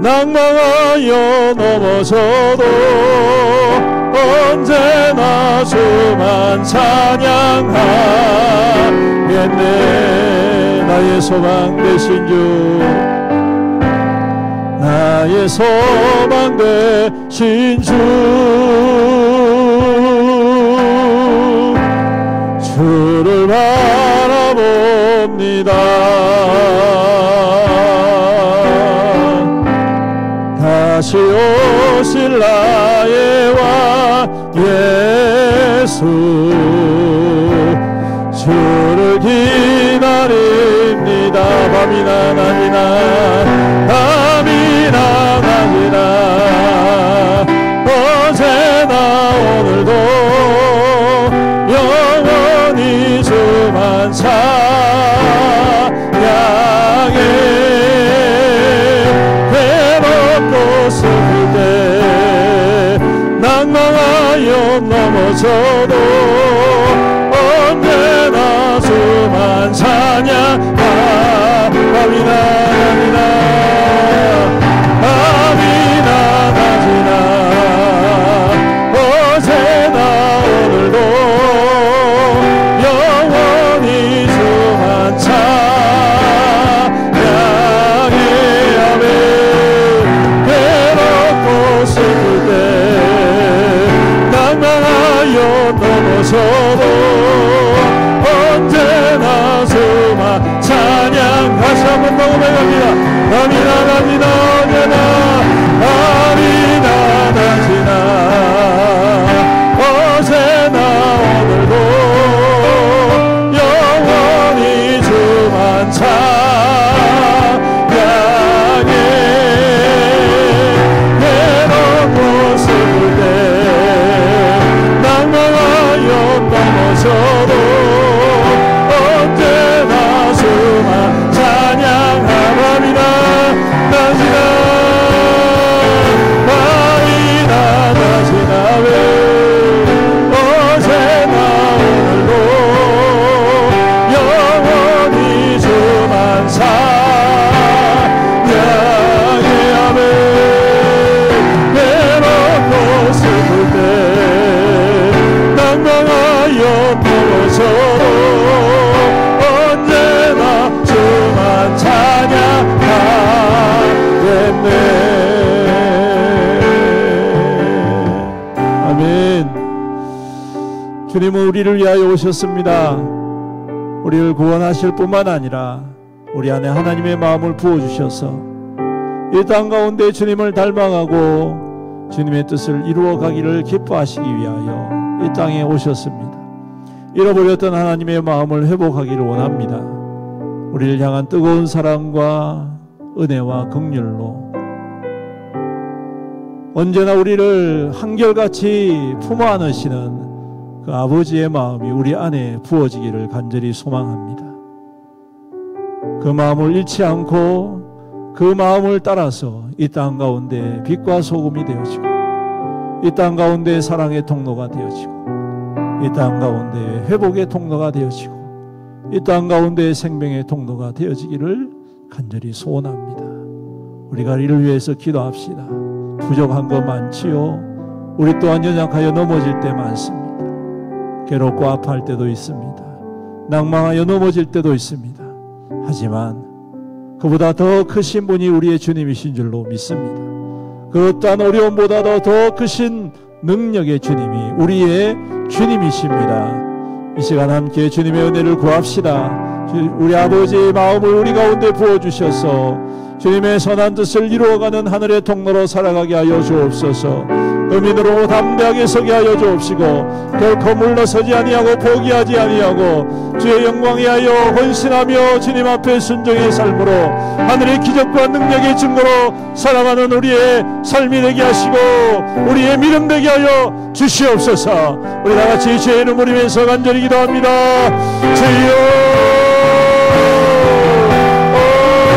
낭망하여 넘어져도 언제나 주만 찬양하겠네. 나의 소망 되신 주, 나의 소망 되신 주, 주를 바라봅니다. 다시 오실 나의 왕 예수, 주를 기다립니다. 밤이나 낮이나 어제나 오늘도 영원히 주만 찬양해. 괴롭고 슬플 때 낭망하여 넘어져도 언제나 주만 찬양. 밤이나 낮이나 어제나 오늘도 영원히 주만 찬양해. 아멘. 괴롭고 슬플 때 낭망하여 넘어져도 언제나 주만 찬양. 다시 한번 녹음해 갑니다. 밤이나 낮이나 언제나 밤이나 낮이나 어제나 오늘도 영원히 주만 찬양해. 괴롭고 슬플 때 낭망하여 넘어져도 언제나 주만 찬양하라. 밤이나 낮이나 왜 어제나 오늘도 영원히 주만 찬양해. 아멘. 괴롭고 슬플 때 낭망하여 넘어져도 언제나 주만 찬양하겠네. 아멘. 주님은 우리를 위하여 오셨습니다. 우리를 구원하실 뿐만 아니라 우리 안에 하나님의 마음을 부어주셔서 이 땅 가운데 주님을 닮아가고 주님의 뜻을 이루어 가기를 기뻐하시기 위하여 이 땅에 오셨습니다. 잃어버렸던 하나님의 마음을 회복하기를 원합니다. 우리를 향한 뜨거운 사랑과 은혜와 긍휼로 언제나 우리를 한결같이 품어 안으시는 그 아버지의 마음이 우리 안에 부어지기를 간절히 소망합니다. 그 마음을 잃지 않고 그 마음을 따라서 이 땅 가운데 빛과 소금이 되어지고 이 땅 가운데 사랑의 통로가 되어지고 이 땅 가운데 회복의 통로가 되어지고 이 땅 가운데 생명의 통로가 되어지기를 간절히 소원합니다. 우리가 이를 위해서 기도합시다. 부족한 것 많지요. 우리 또한 연약하여 넘어질 때 많습니다. 괴롭고 아파할 때도 있습니다. 낭망하여 넘어질 때도 있습니다. 하지만 그보다 더 크신 분이 우리의 주님이신 줄로 믿습니다. 그 어떠한 어려움보다도 더 크신 능력의 주님이 우리의 주님이십니다. 이 시간 함께 주님의 은혜를 구합시다. 우리 아버지의 마음을 우리 가운데 부어주셔서 주님의 선한 뜻을 이루어가는 하늘의 통로로 살아가게 하여 주옵소서. 의민으로 담대하게 서게 하여 주옵시고 결코 물러서지 아니하고 포기하지 아니하고 주의 영광에 하여 헌신하며 주님 앞에 순종의 삶으로 하늘의 기적과 능력의 증거로 살아가는 우리의 삶이 되게 하시고 우리의 믿음 되게 하여 주시옵소서. 우리 다같이 주의 이름 부르면서 간절히 기도합니다. 주여,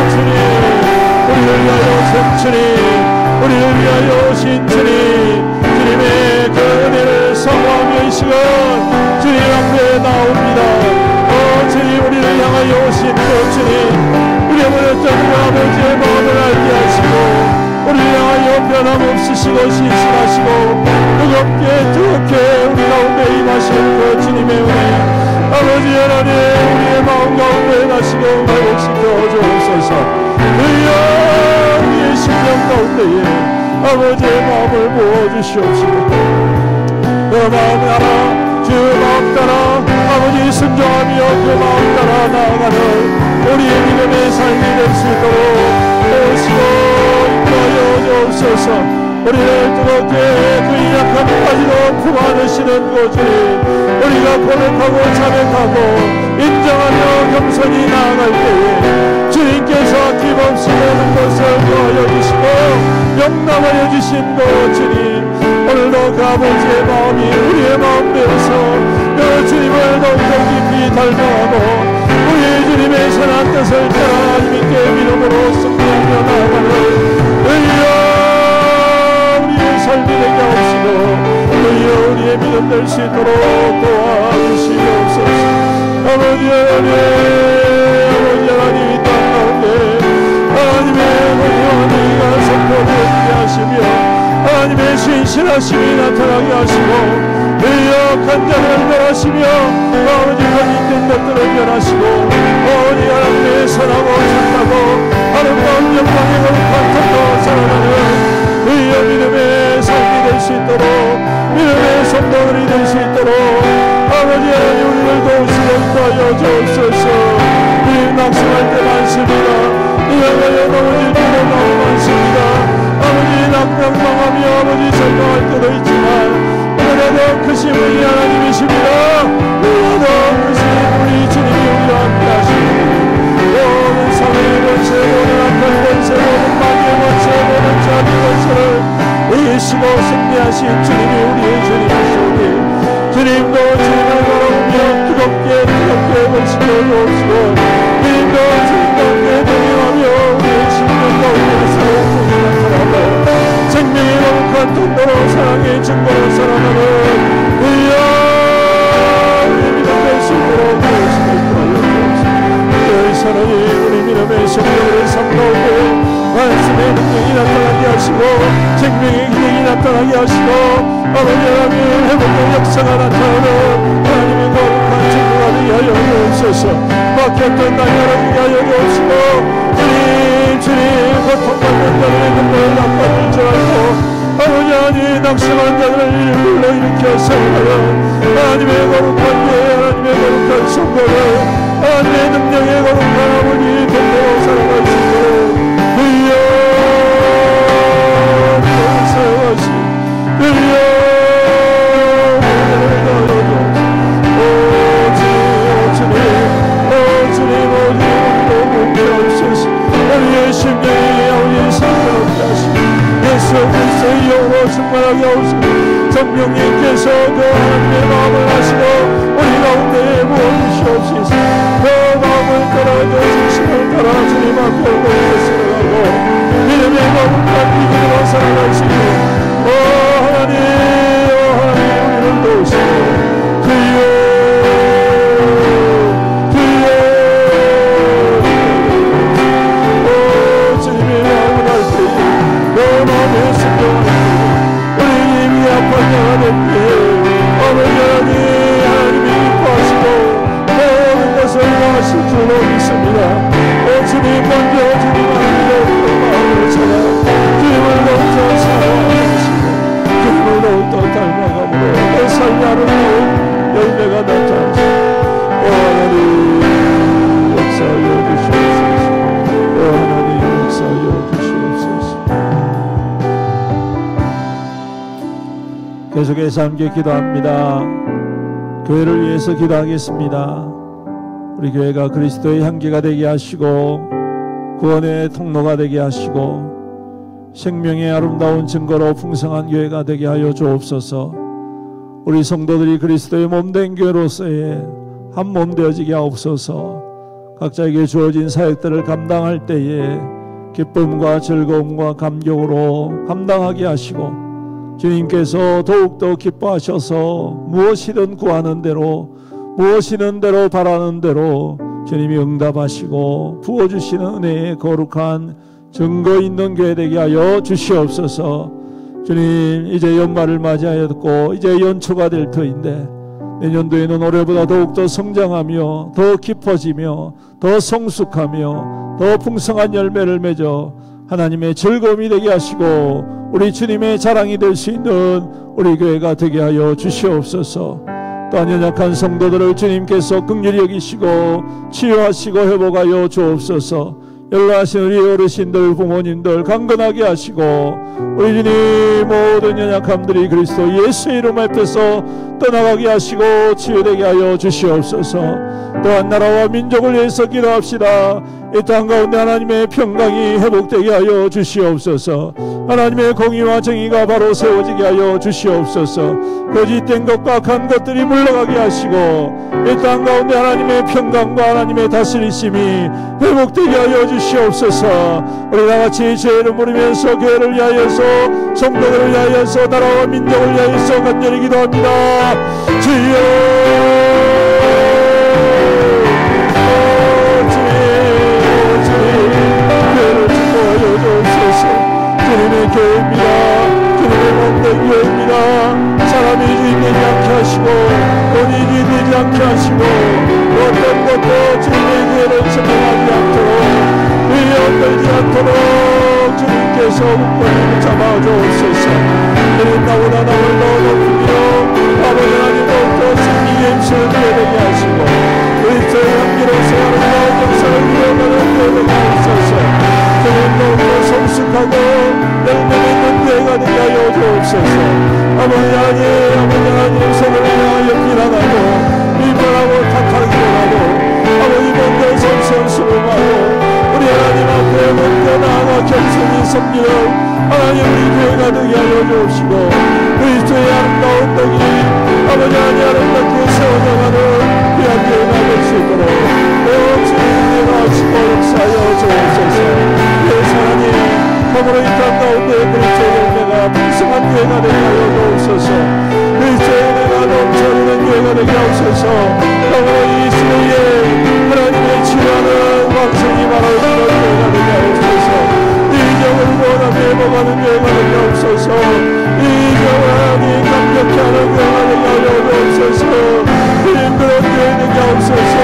주님, 우리를 위하여 오신 주님, 우리를 위하여 오신 주님, 주님의 위하여 오신 그 주님, 우리 어머니였던 그 아버지의 마음을 알게 하시고 우리를 향하여 변함없으시고 신실하시고 뜨겁게 우리 가운데 임하신 그 주님의 은혜, 아버지 하나님 우리의 마음 가운데 나시고 회복시켜 주옵소서. 주여 우리의 심령 가운데에 아버지의 마음을 부어주시옵시고 그 마음 따라 주 마음 따라 아버지 순종하며 그 마음 따라 나아가는 우리의 믿음의 삶이 될 수 있도록 도우시고 인도하여 주옵소서. 우리를 뜨겁게 그 약함까지도 품 안으시는 그 주님, 우리가 고백하고 자백하고 인정하며 겸손히 나아갈 때에 주님께서 아낌없이 모든 것을 도와여 주시고 용납하여 주신 그 주님, 오늘도 그 아버지의 마음이 우리의 마음 되어서 그 주님을 더욱더 깊이 닮아가고 우리 주님의 선한 뜻을 따라 주님께 믿음으로 승리하며 나아가는 의여 우리의 삶이 되게 하옵시고 의여 우리의 믿음 될 수 있도록 도와주시옵소서. 아버지 하나님, 아버지 하나님 이 땅 가운데 하나님의 권위와 너희가 선포되게 하시며 하나님의 신실하심이 나타나게 하시고 의역한 자를 멸하시며 아버지 거짓된 것들을 멸하시고 아버지 하나님의 선하고 착하고 아름다운 영광의 거룩한 터로 살아가는 의여 믿음의 삶이 될 수 있도록 믿음의 성도들이 될 수 있도록 아버지 하나님 우리를 도우시고 인도하여 주옵소서. 우리 낙심할 때 많습니다. 이랑하여 넘어질 때도 너무 많습니다. 아버지 낙망하며 아버지 절망할 때도 있지만 그래도 크신 분이 하나님이십니다. 그래도 크신 우리 주님이 우리와 함께 하시고 모든 사회의 권세, 모든 악한 권세, 모든 마귀의 권세, 모든 자비의 권세를 이기시고 승리하신 주님이 우리의 주님이시오니 주님도 주님을 바라보며 뜨겁게 벌시켜 주옵시고 주님도 주님 가운데 동행하며 우리의 심령 가운데 새로운 분이 나타나고 생명의 거룩한 통로로 사랑의 증거로 살아가는 의여 우리 믿음 될 수 있도록 도우시고 인도하여 주옵소서. 하나님 우리 믿음의 성령의 삶 가운데 말씀의 능력이 나타나게 하시고 생명의 기능이 나타나게 하시고 아버지 하나님 회복의 역사가 나타나는 하나님의 거룩한 증거가 되게 하여 주옵소서. 막혔던 날이 열어지게 하여 주옵시고 주님 고통받는 자들의 눈물을 닦아줄 줄 알고 아버지 하나님 낙심한 자들을 불러일으켜 세우는 하나님의 거룩한 예 하나님의 거룩한 성도를 하나님의 능력의 거룩한 아버지 동료로 살아갈 수 있도록 주여 세워하시 주여 우리의 심령이 우리의 생명을 하시고 예수 그리스도의 영으로 충만하게 하옵시고 성령님께서 그 하나님의 마음을 하시고 우리 가운데 부어주시옵소서. 그 마음을 따라 진심을 따라 주님 앞에 살아가고 믿음의 거룩한 믿음으로 살아갈 수 있는 하나님 우리를 도우시고 주님의 마음을 할 때에 내 마음에 순종하고 우리 힘이 아픈 자가 될 때에 아버지 하나님이 기뻐하시고 모든 것을 도와주실 줄로 믿습니다. 주님 먼저 주님 앞에 마음을 찾아 주님을 더욱더 사랑하시고 주님을 더욱더 닮아감으로 내 삶의 아름다운 열매가 나타나시고 하나님 역사하여 주시옵소서. 하나님 역사하여 주시옵소서. 계속해서 함께 기도합니다. 교회를 위해서 기도하겠습니다. 우리 교회가 그리스도의 향기가 되게 하시고 구원의 통로가 되게 하시고 생명의 아름다운 증거로 풍성한 교회가 되게 하여 주옵소서. 우리 성도들이 그리스도의 몸된 교회로서의 한 몸 되어지게 하옵소서. 각자에게 주어진 사역들을 감당할 때에 기쁨과 즐거움과 감격으로 감당하게 하시고 주님께서 더욱더 기뻐하셔서 무엇이든 구하는 대로 무엇이든 대로 바라는 대로 주님이 응답하시고 부어주시는 은혜의 거룩한 증거 있는 교회 되게 하여 주시옵소서. 주님, 이제 연말을 맞이하였고 이제 연초가 될 터인데 내년도에는 올해보다 더욱더 성장하며 더 깊어지며 더 성숙하며 더 풍성한 열매를 맺어 하나님의 즐거움이 되게 하시고 우리 주님의 자랑이 될 수 있는 우리 교회가 되게 하여 주시옵소서. 또한 연약한 성도들을 주님께서 긍휼히 여기시고 치유하시고 회복하여 주옵소서. 연로하신 우리 어르신들, 부모님들 강건하게 하시고 우리 주님 모든 연약함들이 그리스도 예수의 이름 앞에서 떠나가게 하시고 치유되게 하여 주시옵소서. 또한 나라와 민족을 위해서 기도합시다. 이 땅 가운데 하나님의 평강이 회복되게 하여 주시옵소서. 하나님의 공의와 정의가 바로 세워지게 하여 주시옵소서. 거짓된 것과 악한 것들이 물러가게 하시고 이 땅 가운데 하나님의 평강과 하나님의 다스리심이 회복되게 하여 주시옵소서. 우리 다같이 죄를 물으면서 교회를 위하여서 성도들을 위하여서 나라와 민족을 위하여서 간절히 기도합니다. 주여, 주님의 교회입니다. 주님의 몸된 교회입니다. 사람이 주인 되지 않게 하시고 돈이 주인 되지 않게 하시고 어떤 것도 주님의 교회를 성공하지 않도록 위험되지 않도록 주님께서 묶어주고 잡아주옵소서. 주님 나보다 남을 더 높이며 아버지 하나님 더욱더 승리의 힘을 되게 하시고 그리스도의 향기로서 아름다운 역사를 이어가는 교회가 있어서 주님 더욱더 성숙하고 열매 맺는 교회가 되게 하여 주옵소서. 아버지 하나님 서로를 위하여 비난하고 비판하고 탓하기도 하고 아버지 먼저 선수하고 우리 하나님 앞에 먼저 나아가 겸손히 섬기는 하나님 우리 교회가 되게 하여 주옵시고 그리스도의 아름다운 덕이 아버지 하나님 아름답게 세워져가는 귀한 교회가 될 수 있도록 주님 일어나시고 역사하여 주옵소서. 하나님 더불어 이 땅 가운데 그리스도의 열매가 풍성한 교회가 되게 하여 주옵소서. 그리스도의 열매가 넘쳐흐르는 교회가 되게 하옵소서. 더불어 이 시대에 하나님의 치유하는 왕성이 말하시는 교회가 되게 하옵소서. 이 정을 원하며 회복하는 교회가 되게 하옵소서. 이 정을 하나님 감격케 하는 교회가 되게 하여 주옵소서. 주님 그런 교회 되게 하옵소서.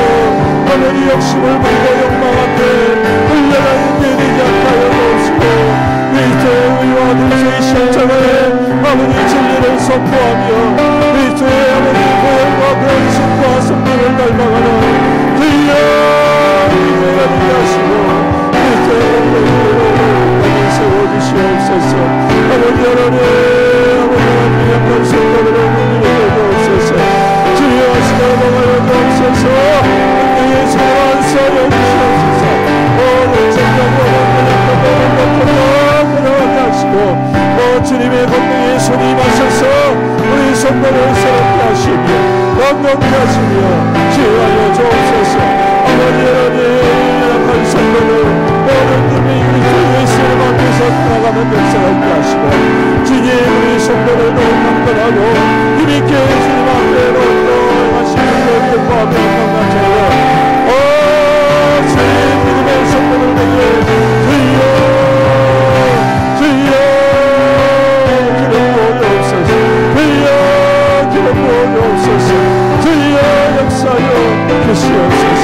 아버지 욕심을 부리고 욕망 앞에 흘려가는 교회 되지 않게 하여 주옵시고 그리스도의 의와 그리스도의 십자가에 아버지 진리를 선포하며 그리스도의 아버지 보혈과 그리스도와 성령을 닮아가는 주여 교회가 되게 하시고 그리스도의 영광으로 세워주시옵소서. 아버지 하나님 아버지 약한 성도들을 긍휼히 여겨주옵소서. 주여 하시나 먹어여 주옵소서. 능력의 손을 안서 여주시옵소서. 모든 생각과 건강하게 하시고 주님의 권능의 손이 마셔서 우리 성도를 새롭게 하시며 건강케 하시며 치유하여 주옵소서. 아버지 하나님 연약한 성도를 모든 분이 그리스도 예수님 앞에서 나가는 역사를 있게 하시고 주님 우리 성도를 더욱 강건하고 힘있게 주님 앞에 놓고 하시는 것과 건강하여 주의 믿음의 성도들 되게 주여 기름 부어주옵소서. 주여 기름 부어주옵소서. 주여 역사여 주시옵소서.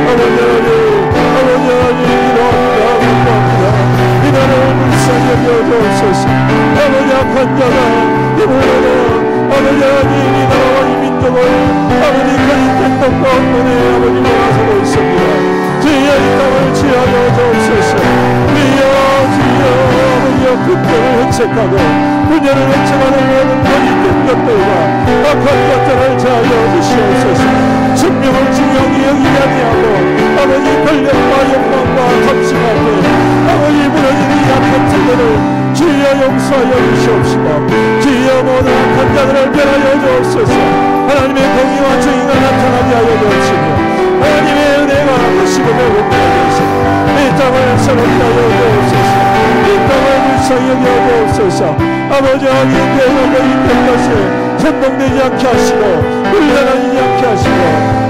아버지 하나님 기도합니다. 이날을 불쌍히 여겨주옵소서. 아버지 악한 자가 힘을 얻어 아버지 하나님 이 나라와 이 민족을 아버지 거짓된 것과 언론에 아버지 몰아서고 있습니다. 주여 이 땅을 치하여 주옵소서. 주여 분열을 획책하고 분열을 획책하는 모든 거짓된 것들과 악한 것들을 제하여 주시옵소서. 생명을 중요하게 여기지 아니하고 아버지 권력과 영광과 탑승 앞에 아버지 무너지는 약한 자들을 주여 용서하여 주시옵시고 주여 모든 악한 자들을 변하여 주옵소서. 하나님의 공의와 정의가 나타나게 하여 주옵시며 하나님의 은혜가 하시고 회복되어서 이 땅을 새롭게 하여 주옵소서. 이 땅을 불쌍히 여겨 주옵소서. 아버지 하나님 대목의 이때까지 혼동되지 않게 하시고 혼란하지 않게 하시고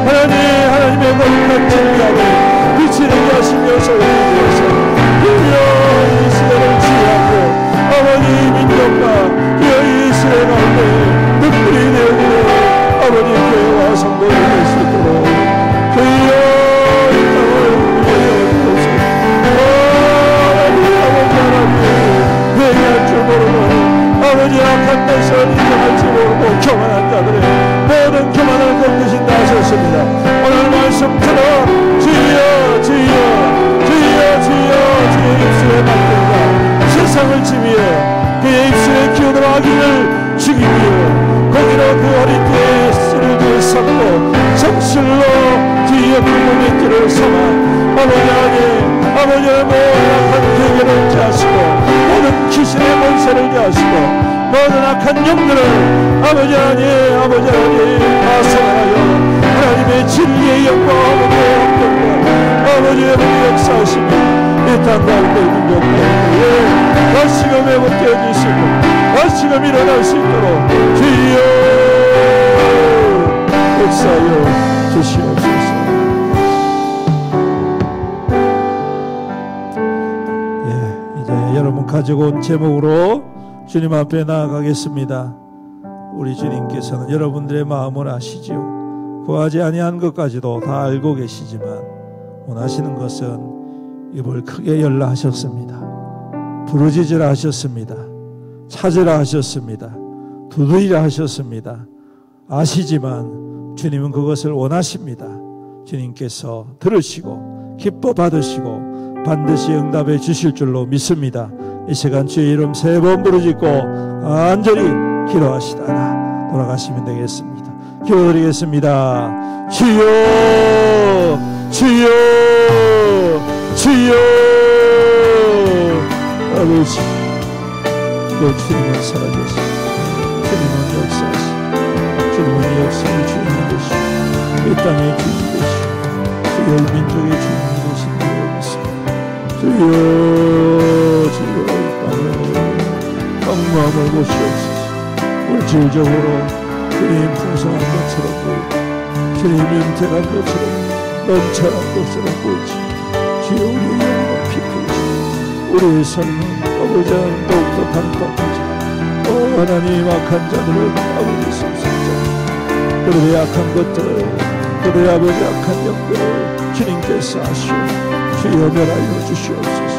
하나님의 거룩한 진리함을 비치되게 하시면서 우리에게서 주여 이스라엘을 지휘하고 아버지 민족과 주여 이스라엘 가운데 특별히 되어지는 아버지 교회와 성도를 낼 수 있도록 주여 이 땅을 위하여 아버지 회개할 줄 모르고 아버지 악한 것을 인정할 줄 모르고 교만한 자들의 모든 교만을 꺾으신다 하셨습니다. 오늘 말씀처럼 주여 주여 주여 주여 주의 입술에 맡긴다 세상을 지위해 그의 입술에 기어들어 악인을 죽이기 위해 거기로 그 어린 때에 쓰리를 섞고 정실로 주의 부모의 길을 삼아 아버지의 모든 악한 계획을 제하시고 모든 귀신의 권세를 제하시고 모든 악한 영들을 아버지 하나님 파손하여 하나님의 진리의 영광 아버지의 영광과 아버지의 역사하시며 이 땅 가운데 민족 가운데 다시금 회복되어지시고 다시금 일어날 수 있도록 주여 역사하여 주시옵소서. 여러분 가지고 온 제목으로 주님 앞에 나아가겠습니다. 우리 주님께서는 여러분들의 마음을 아시지요. 구하지 아니한 것까지도 다 알고 계시지만 원하시는 것은 입을 크게 열라 하셨습니다. 부르짖으라 하셨습니다. 찾으라 하셨습니다. 두드리라 하셨습니다. 아시지만 주님은 그것을 원하십니다. 주님께서 들으시고 기뻐 받으시고 반드시 응답해 주실 줄로 믿습니다. 이 시간 주의 이름 3번 부르짖고 간절히 기도하시다가 돌아가시면 되겠습니다. 기도드리겠습니다. 주여 주여 주여 아버지 또 주님은 살아계시고 주님은 역사하시고 주님은 역사의 주인이 되시고 이 땅의 주인이 되시고 주여 민족의 주인이 되시고 주여 주여 이 땅을 강마음을 보시옵소서. 물질적으로 주님 풍성한 것처럼 보이고 주님 윤택한 것처럼 넘쳐난 것처럼 보이지 주여 우리의 영을 높이 크시고 우리의 삶은 아버지 하나님 더욱더 반갑하자. 하나님 악한 자들을 아버지 성성자 그들의 악한 것들을 그들의 아버지 악한 영들을 주님께서 하시오 주여 멸하여 주시옵소서.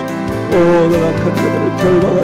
모든 악한 자들을 결박하여